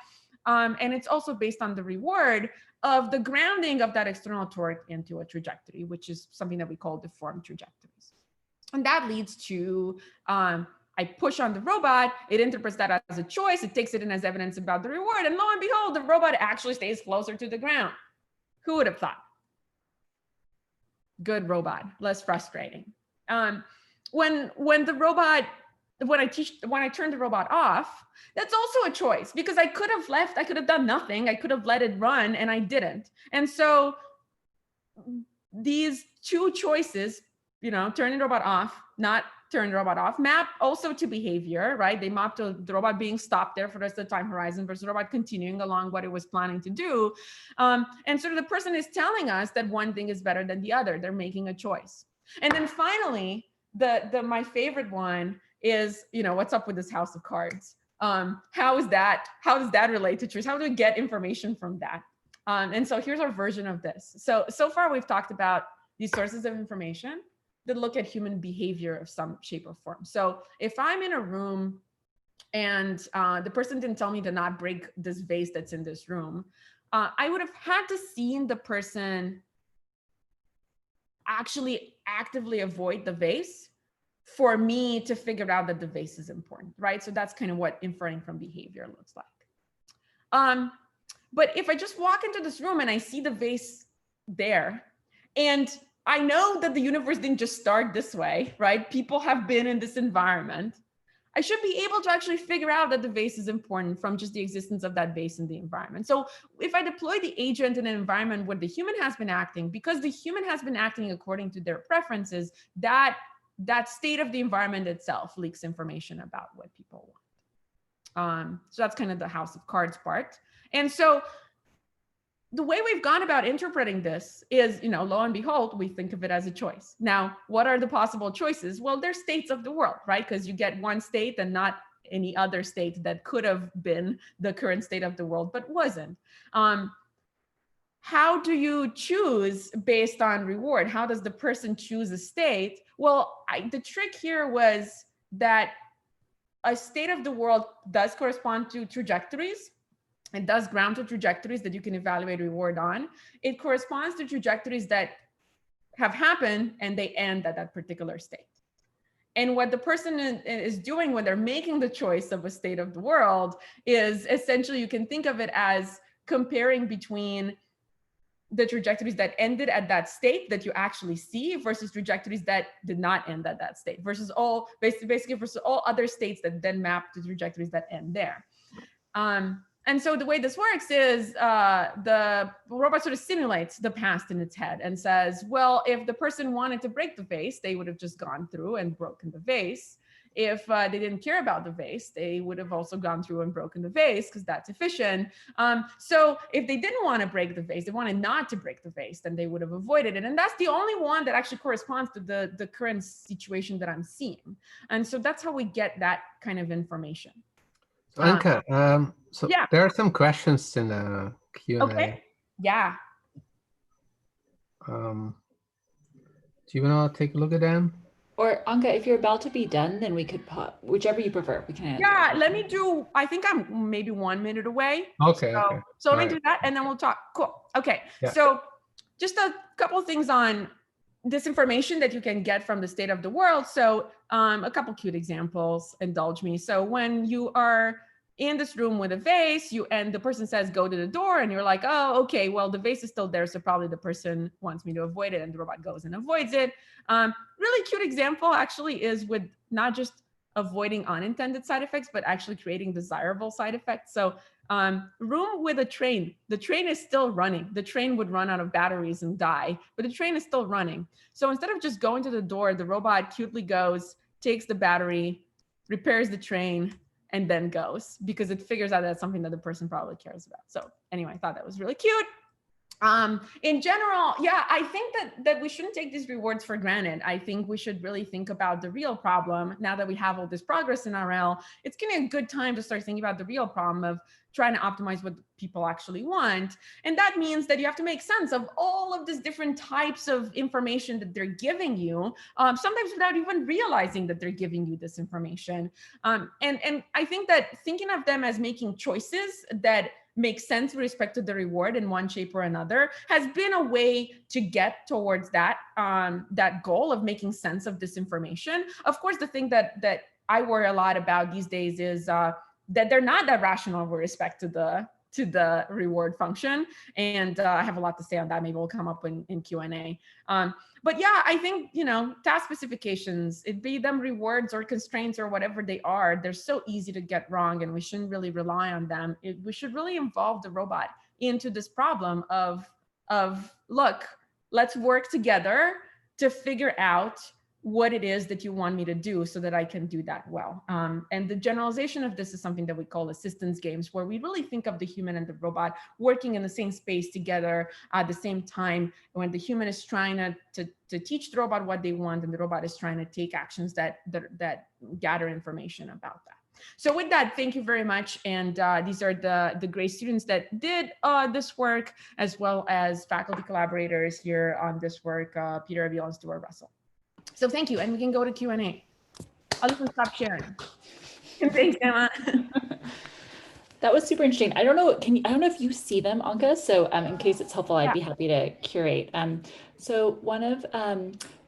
And it's also based on the reward of the grounding of that external torque into a trajectory, which is something that we call deformed trajectories. And that leads to, I push on the robot, it interprets that as a choice, it takes it in as evidence about the reward, and lo and behold, the robot actually stays closer to the ground. Who would have thought? Good robot, less frustrating. When I turn the robot off, that's also a choice, because I could have left, I could have done nothing, I could have let it run, and I didn't. And so these two choices, turn the robot off, not turn the robot off, map also to behavior, right? They map to the robot being stopped there for the rest of the time horizon versus the robot continuing along what it was planning to do. And sort of the person is telling us that one thing is better than the other. They're making a choice. And then finally, my favorite one is, what's up with this house of cards? How does that relate to choice? How do we get information from that? And so here's our version of this. So far we've talked about these sources of information that look at human behavior of some shape or form. So if I'm in a room and the person didn't tell me to not break this vase that's in this room, I would have had to see the person actually actively avoid the vase for me to figure out that the vase is important, right? So that's kind of what inferring from behavior looks like. But if I just walk into this room and I see the vase there, and I know that the universe didn't just start this way, right? People have been in this environment. I should be able to actually figure out that the vase is important from just the existence of that vase in the environment. So if I deploy the agent in an environment where the human has been acting, because the human has been acting according to their preferences, that state of the environment itself leaks information about what people want. So that's kind of the house of cards part. And so the way we've gone about interpreting this is, lo and behold, we think of it as a choice. Now, what are the possible choices? Well, they're states of the world, right? Because you get one state and not any other state that could have been the current state of the world, but wasn't. How do you choose based on reward? How does the person choose a state? Well, the trick here was that a state of the world does correspond to trajectories. It does ground to trajectories that you can evaluate reward on. It corresponds to trajectories that have happened and they end at that particular state. And what the person is doing when they're making the choice of a state of the world is essentially, you can think of it as comparing between the trajectories that ended at that state that you actually see versus trajectories that did not end at that state versus basically versus all other states that then map to trajectories that end there. And so the way this works is the robot sort of simulates the past in its head and says, well, if the person wanted to break the vase, they would have just gone through and broken the vase. If they didn't care about the vase, they would have also gone through and broken the vase because that's efficient. So if they didn't want to break the vase, they wanted not to break the vase, then they would have avoided it. And that's the only one that actually corresponds to the current situation that I'm seeing. And so that's how we get that kind of information. So Anca, so yeah. There are some questions in the Q&A. Okay. Yeah. Do you want to take a look at them? Or Anca, if you're about to be done, then we could pop, whichever you prefer. We can answer. Yeah, let me do, I think I'm maybe 1 minute away. Okay. So let me do that and then we'll talk. Cool. Okay. Yeah. So just a couple of things on this information that you can get from the state of the world. So a couple cute examples, indulge me. So when you are in this room with a vase, and the person says, go to the door, and you're like, oh, okay, well, the vase is still there, so probably the person wants me to avoid it, and the robot goes and avoids it. Really cute example actually is with not just avoiding unintended side effects, but actually creating desirable side effects. So room with a train, the train is still running. The train would run out of batteries and die, but the train is still running. So instead of just going to the door, the robot cutely goes, takes the battery, repairs the train, and then goes, because it figures out that's something that the person probably cares about. So anyway, I thought that was really cute. In general, yeah, I think that we shouldn't take these rewards for granted. I think we should really think about the real problem. Now that we have all this progress in RL, it's gonna be a good time to start thinking about the real problem of trying to optimize what people actually want. And that means that you have to make sense of all of these different types of information that they're giving you, sometimes without even realizing that they're giving you this information. And I think that thinking of them as making choices that make sense with respect to the reward in one shape or another has been a way to get towards that, that goal of making sense of this information. Of course, the thing that I worry a lot about these days is that they're not that rational with respect to the reward function. And I have a lot to say on that. Maybe we'll come up in Q&A. But yeah, I think, task specifications, it be them rewards or constraints or whatever they are, they're so easy to get wrong and we shouldn't really rely on them. We should really involve the robot into this problem of look, let's work together to figure out what it is that you want me to do so that I can do that well. And the generalization of this is something that we call assistance games, where we really think of the human and the robot working in the same space together at the same time, when the human is trying to teach the robot what they want and the robot is trying to take actions that gather information about that. So with that, thank you very much. And these are the great students that did this work, as well as faculty collaborators here on this work, Peter Avila and Stuart Russell. So thank you, and we can go to Q&A. I'll just stop sharing. Thanks, Emma. That was super interesting. I don't know, I don't know if you see them, Anca, so in case it's helpful, I'd be happy to curate. So one of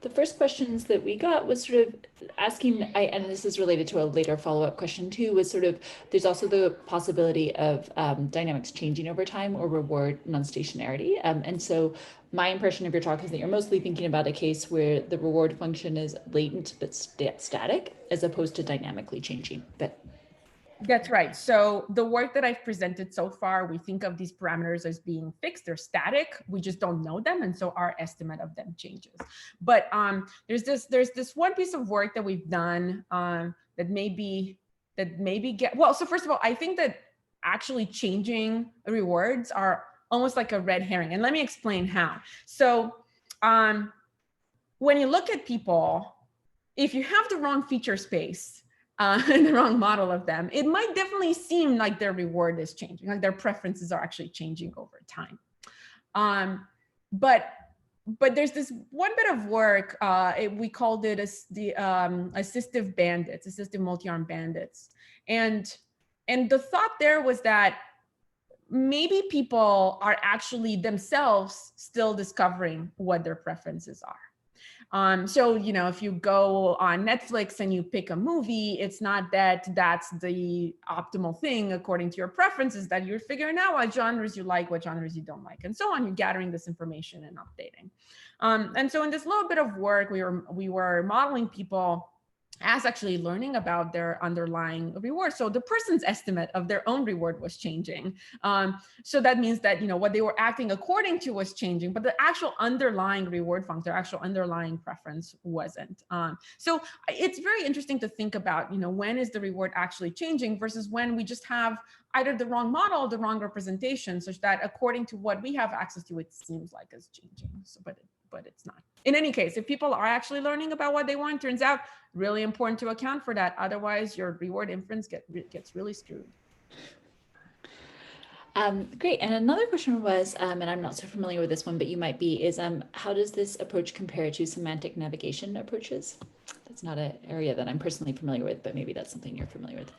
the first questions that we got was sort of asking, and this is related to a later follow-up question too, was sort of, there's also the possibility of dynamics changing over time or reward non-stationarity. And so my impression of your talk is that you're mostly thinking about a case where the reward function is latent but static as opposed to dynamically changing. But that's right. So the work that I've presented so far, we think of these parameters as being fixed. They're static. We just don't know them, and so our estimate of them changes. But there's this one piece of work that we've done that maybe get well. So first of all, I think that actually changing rewards are almost like a red herring, and let me explain how. So when you look at people, if you have the wrong feature space, and the wrong model of them, it might definitely seem like their reward is changing, like their preferences are actually changing over time. But there's this one bit of work, we called it the assistive bandits, assistive multi-arm bandits. And the thought there was that maybe people are actually themselves still discovering what their preferences are. So, you know, if you go on Netflix and you pick a movie, it's not that that's the optimal thing according to your preferences, that you're figuring out what genres you like, what genres you don't like, and so on. You're gathering this information and updating. And so in this little bit of work, we were modeling people as actually learning about their underlying reward. So the person's estimate of their own reward was changing. So that means that, you know, what they were acting according to was changing, but the actual underlying reward function, their actual underlying preference wasn't. So it's very interesting to think about, you know, when is the reward actually changing versus when we just have either the wrong model or the wrong representation, such that according to what we have access to, it seems like it's changing. So, but it's not. In any case, if people are actually learning about what they want, turns out really important to account for that. Otherwise, your reward inference gets really screwed. Great. And another question was, and I'm not so familiar with this one, but you might be, is how does this approach compare to semantic navigation approaches? That's not an area that I'm personally familiar with, but maybe that's something you're familiar with.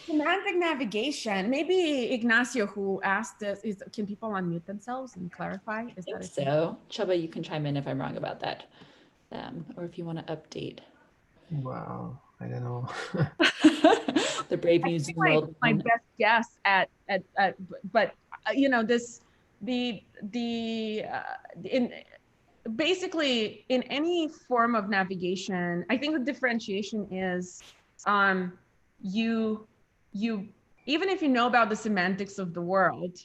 Semantic navigation, maybe Ignacio, who asked this, can people unmute themselves and clarify? I think so. Chubba, you can chime in if I'm wrong about that. Or if you want to update. Wow, I don't know. The brave new Zoom world. My best guess but you know, basically in any form of navigation, I think the differentiation is you even if you know about the semantics of the world,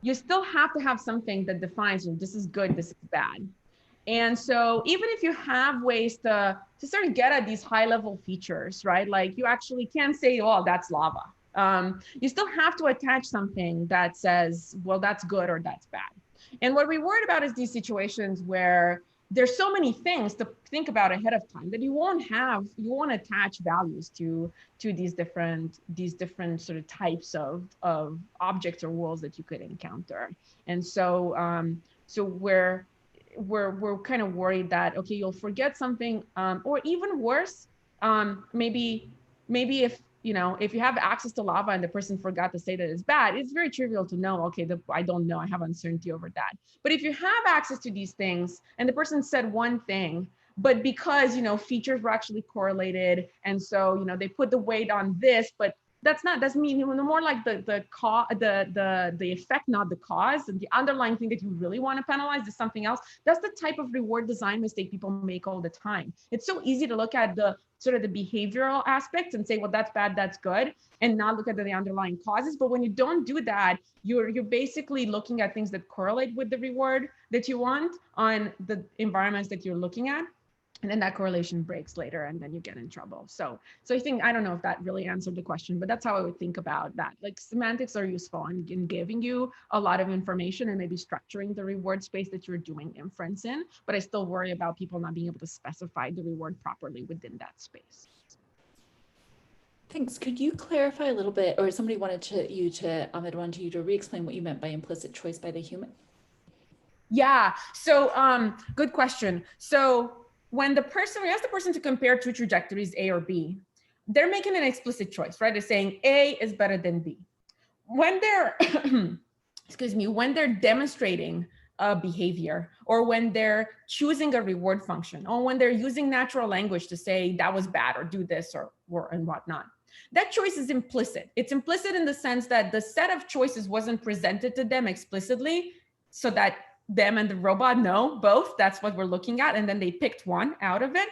you still have to have something that defines you. This is good, this is bad. And so even if you have ways to sort of get at these high level features, right? Like you actually can't say, oh, that's lava. You still have to attach something that says, well, that's good or that's bad. And what we're worried about is these situations where there's so many things to think about ahead of time that you won't attach values to these different sort of types of objects or worlds that you could encounter. And so so we're kind of worried that, okay, you'll forget something, or even worse, maybe if, you know, if you have access to lava and the person forgot to say that it's bad, it's very trivial to know, okay, I don't know, I have uncertainty over that. But if you have access to these things and the person said one thing, but because, you know, features were actually correlated, and so, you know, they put the weight on this, but that's mean, you know, more like the effect, not the cause, and the underlying thing that you really want to penalize is something else. That's the type of reward design mistake people make all the time. It's so easy to look at the sort of the behavioral aspects and say, well, that's bad, that's good, and not look at the underlying causes. But when you don't do that, you're basically looking at things that correlate with the reward that you want on the environments that you're looking at. And then that correlation breaks later, and then you get in trouble. So I think, I don't know if that really answered the question, but that's how I would think about that. Like, semantics are useful in giving you a lot of information and maybe structuring the reward space that you're doing inference in, but I still worry about people not being able to specify the reward properly within that space. Thanks. Could you clarify a little bit, or somebody wanted Ahmed wanted you to re-explain what you meant by implicit choice by the human? Yeah, so good question. So when we ask the person to compare two trajectories, A or B, they're making an explicit choice, right? They're saying A is better than B. when they're, excuse me, when they're demonstrating a behavior, or when they're choosing a reward function, or when they're using natural language to say that was bad or do this or and whatnot. That choice is implicit. It's implicit in the sense that the set of choices wasn't presented to them explicitly so that them and the robot know both. That's what we're looking at. And then they picked one out of it.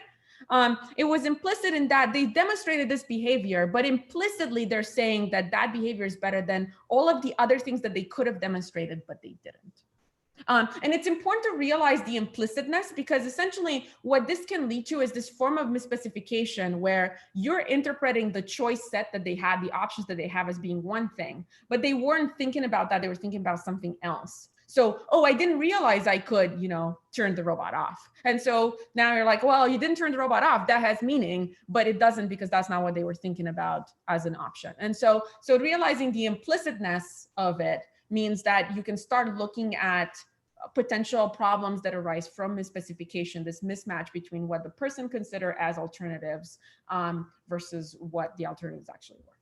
It was implicit in that they demonstrated this behavior, but implicitly they're saying that that behavior is better than all of the other things that they could have demonstrated, but they didn't. And it's important to realize the implicitness, because essentially what this can lead to is this form of misspecification where you're interpreting the choice set that they had, the options that they have, as being one thing, but they weren't thinking about that. They were thinking about something else. So, oh, I didn't realize I could, turn the robot off. And so now you're like, well, you didn't turn the robot off. That has meaning, but it doesn't, because that's not what they were thinking about as an option. And so realizing the implicitness of it means that you can start looking at potential problems that arise from misspecification, this mismatch between what the person consider as alternatives versus what the alternatives actually were.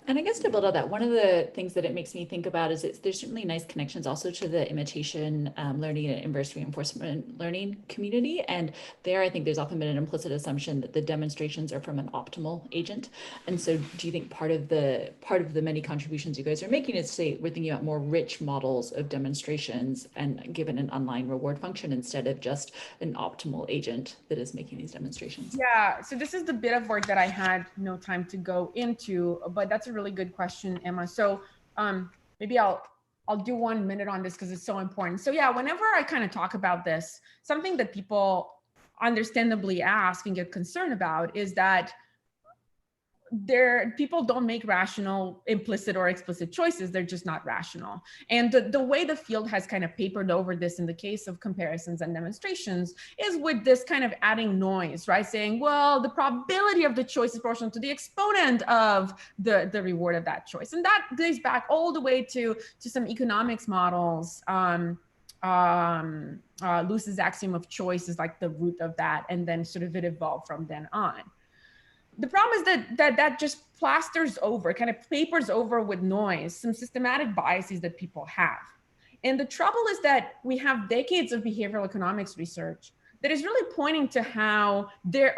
And I guess to build on that, one of the things that it makes me think about is there's certainly nice connections also to the imitation learning and inverse reinforcement learning community. And there, I think there's often been an implicit assumption that the demonstrations are from an optimal agent. And so do you think part of the many contributions you guys are making is, say, we're thinking about more rich models of demonstrations and given an online reward function instead of just an optimal agent that is making these demonstrations? Yeah, so this is the bit of work that I had no time to go into, but that's a really good question, Emma. So maybe I'll do 1 minute on this because it's so important. So yeah, whenever I kind of talk about this, something that people understandably ask and get concerned about is that people don't make rational implicit or explicit choices. They're just not rational. And the way the field has kind of papered over this in the case of comparisons and demonstrations is with this kind of adding noise, right? Saying, well, the probability of the choice is proportional to the exponent of the reward of that choice. And that goes back all the way to some economics models. Luce's axiom of choice is like the root of that. And then sort of it evolved from then on. The problem is that just plasters over, kind of papers over with noise, some systematic biases that people have. And the trouble is that we have decades of behavioral economics research that is really pointing to how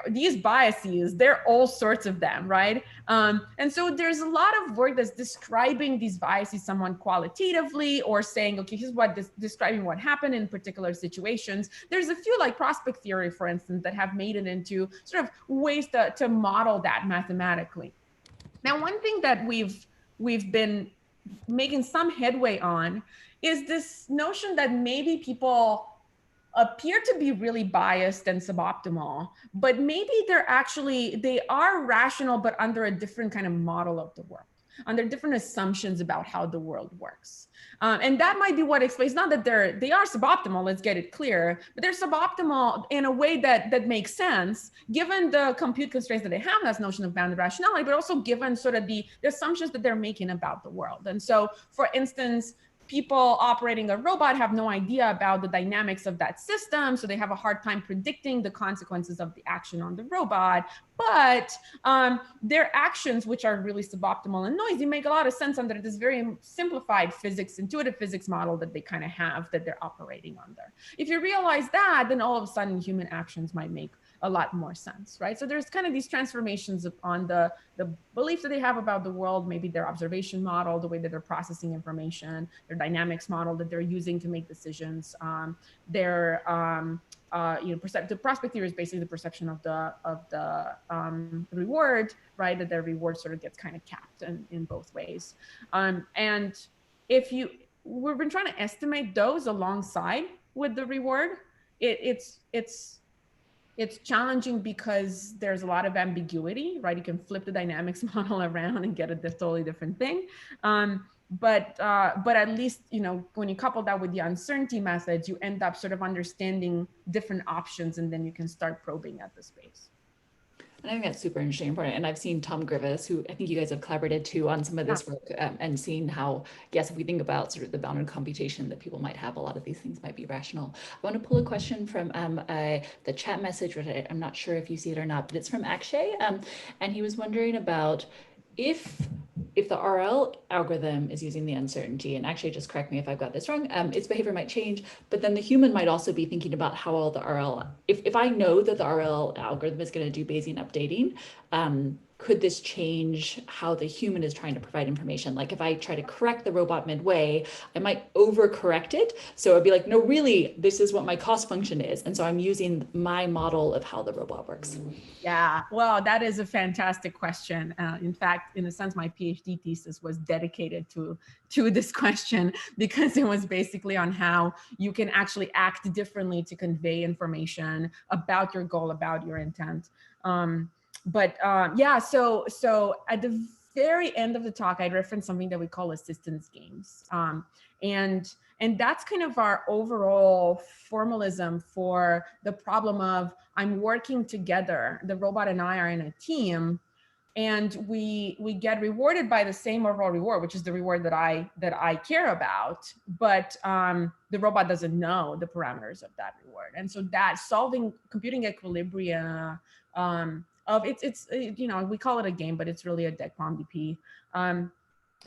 these biases, there are all sorts of them, right? And so there's a lot of work that's describing these biases somewhat qualitatively, or saying, okay, here's what describing what happened in particular situations. There's a few, like prospect theory, for instance, that have made it into sort of ways to model that mathematically. Now, one thing that we've been making some headway on is this notion that maybe people appear to be really biased and suboptimal, but maybe they are rational, but under a different kind of model of the world, under different assumptions about how the world works. And that might be what explains, not that they are suboptimal, let's get it clear, but they're suboptimal in a way that makes sense, given the compute constraints that they have, that's notion of bounded rationality, but also given sort of the assumptions that they're making about the world. And so, for instance, people operating a robot have no idea about the dynamics of that system, so they have a hard time predicting the consequences of the action on the robot. But their actions, which are really suboptimal and noisy, make a lot of sense under this very simplified intuitive physics model that they kind of have, that they're operating under. If you realize that, then all of a sudden human actions might make a lot more sense, right? So there's kind of these transformations on the belief that they have about the world, maybe their observation model, the way that they're processing information, their dynamics model that they're using to make decisions, the prospect theory is basically the perception of the reward, right? That their reward sort of gets kind of capped in both ways. And we've been trying to estimate those alongside with the reward. It's challenging because there's a lot of ambiguity, right? You can flip the dynamics model around and get a totally different thing. But at least, when you couple that with the uncertainty methods, you end up sort of understanding different options, and then you can start probing at the space. And I think that's super interesting and important. And I've seen Tom Grivis, who I think you guys have collaborated too on some of this work, and seen how, yes, if we think about sort of the bounded computation that people might have, a lot of these things might be rational. I want to pull a question from the chat message, which I'm not sure if you see it or not, but it's from Akshay. And he was wondering about if if the RL algorithm is using the uncertainty, and actually just correct me if I've got this wrong, its behavior might change, but then the human might also be thinking about how all the RL, if I know that the RL algorithm is going to do Bayesian updating, could this change how the human is trying to provide information? Like if I try to correct the robot midway, I might overcorrect it. So it'd be like, no, really, this is what my cost function is. And so I'm using my model of how the robot works. Yeah, well, that is a fantastic question. In fact, in a sense, my PhD thesis was dedicated to this question, because it was basically on how you can actually act differently to convey information about your goal, about your intent. Yeah, so at the very end of the talk, I referenced something that we call assistance games. And that's kind of our overall formalism for the problem of I'm working together. The robot and I are in a team, and we get rewarded by the same overall reward, which is the reward that I care about, but the robot doesn't know the parameters of that reward. And so that solving computing equilibria of it's you know, we call it a game, but it's really a deck POMDP.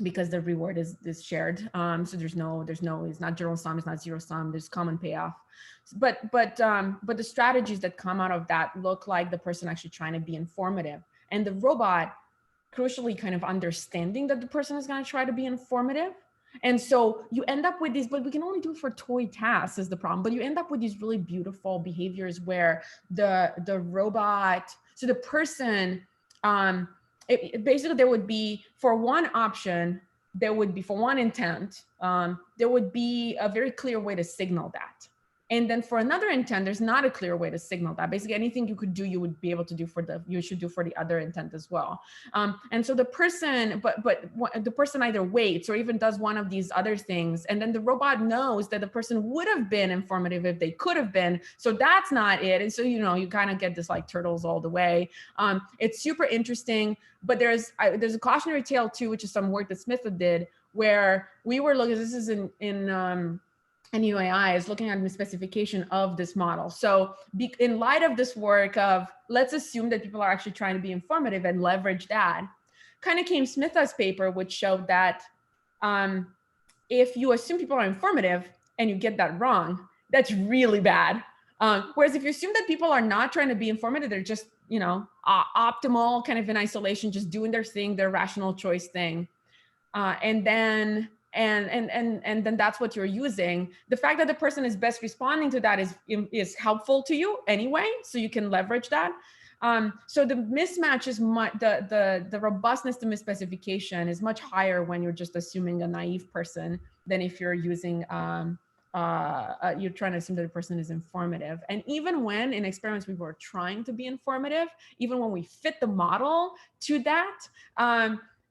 Because the reward is shared. So there's no, it's not zero sum, it's not zero sum, there's common payoff. But the strategies that come out of that look like the person actually trying to be informative, and the robot crucially kind of understanding that the person is going to try to be informative. And so you end up with these, but we can only do it for toy tasks is the problem, but you end up with these really beautiful behaviors where the robot, so the person, basically there would be, for one option, there would be, for one intent, there would be a very clear way to signal that. And then for another intent, there's not a clear way to signal that. Basically anything you could do, you would be able to do you should do for the other intent as well. And so the person, but the person either waits or even does one of these other things. And then the robot knows that the person would have been informative if they could have been. So that's not it. And so, you know, you kind of get this like turtles all the way. It's super interesting, but there's a cautionary tale too, which is some work that Smith did, where we were looking, this is in UAI, is looking at the specification of this model. So in light of this work of, let's assume that people are actually trying to be informative and leverage that, kind of came Smith's paper, which showed that if you assume people are informative and you get that wrong, that's really bad. Whereas if you assume that people are not trying to be informative, they're just, you know, optimal, kind of in isolation, just doing their thing, their rational choice thing. And then that's what you're using. The fact that the person is best responding to that is helpful to you anyway, so you can leverage that. So the mismatch is the robustness to misspecification is much higher when you're just assuming a naive person than if you're using you're trying to assume that the person is informative. And even when in experiments we were trying to be informative, even when we fit the model to that,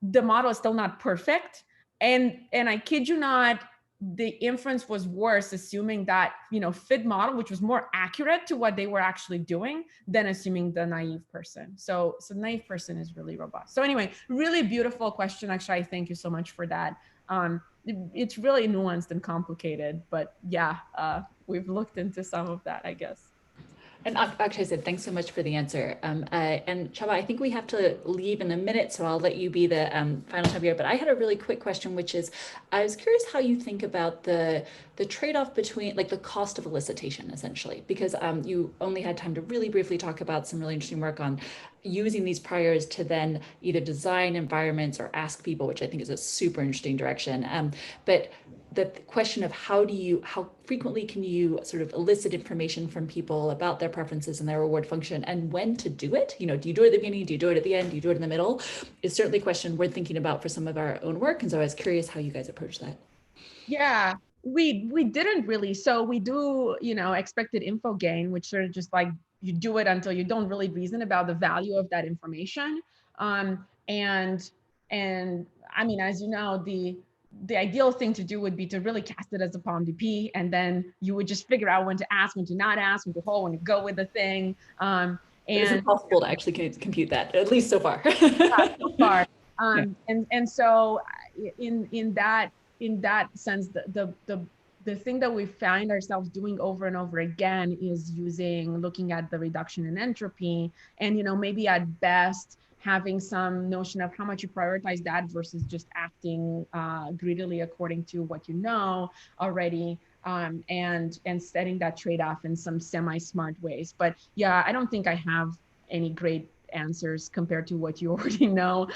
the model is still not perfect. And I kid you not, the inference was worse assuming that, you know, fit model, which was more accurate to what they were actually doing than assuming the naive person. So naive person is really robust. So anyway, really beautiful question. Actually, I thank you so much for that. It's really nuanced and complicated, but yeah, we've looked into some of that, I guess. And actually, I said, thanks so much for the answer. And Chava, I think we have to leave in a minute, so I'll let you be the final time here. But I had a really quick question, which is, I was curious how you think about the trade-off between, like, the cost of elicitation, essentially, because you only had time to really briefly talk about some really interesting work on using these priors to then either design environments or ask people, which I think is a super interesting direction. But the question of how frequently can you sort of elicit information from people about their preferences and their reward function, and when to do it? You know, do you do it at the beginning? Do you do it at the end? Do you do it in the middle? Is certainly a question we're thinking about for some of our own work. And so I was curious how you guys approach that. Yeah, we didn't really. So we do, you know, expected info gain, which sort of just like you do it until you don't really reason about the value of that information. And I mean, as you know, the ideal thing to do would be to really cast it as a POMDP, and then you would just figure out when to ask, when to not ask, when to hold, when to go with the thing. And it's impossible to actually compute that, at least so far. So far. And so in that sense, the thing that we find ourselves doing over and over again is looking at the reduction in entropy, and, you know, maybe at best having some notion of how much you prioritize that versus just acting greedily according to what you know already, and setting that trade-off in some semi-smart ways. But yeah, I don't think I have any great answers compared to what you already know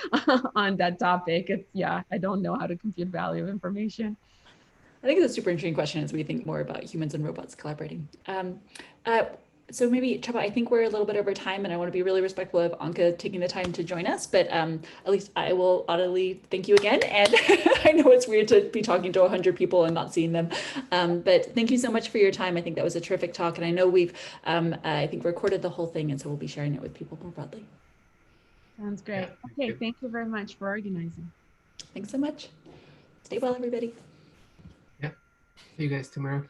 on that topic. It's, yeah, I don't know how to compute value of information. I think it's a super interesting question as we think more about humans and robots collaborating. So maybe, Chaba, I think we're a little bit over time, and I want to be really respectful of Anca taking the time to join us, but at least I will audibly thank you again. And I know it's weird to be talking to 100 people and not seeing them, but thank you so much for your time. I think that was a terrific talk, and I know we've, I think, recorded the whole thing, and so we'll be sharing it with people more broadly. Sounds great. Yeah, Okay, thank you very much for organizing. Thanks so much. Stay well, everybody. Yeah. See you guys tomorrow.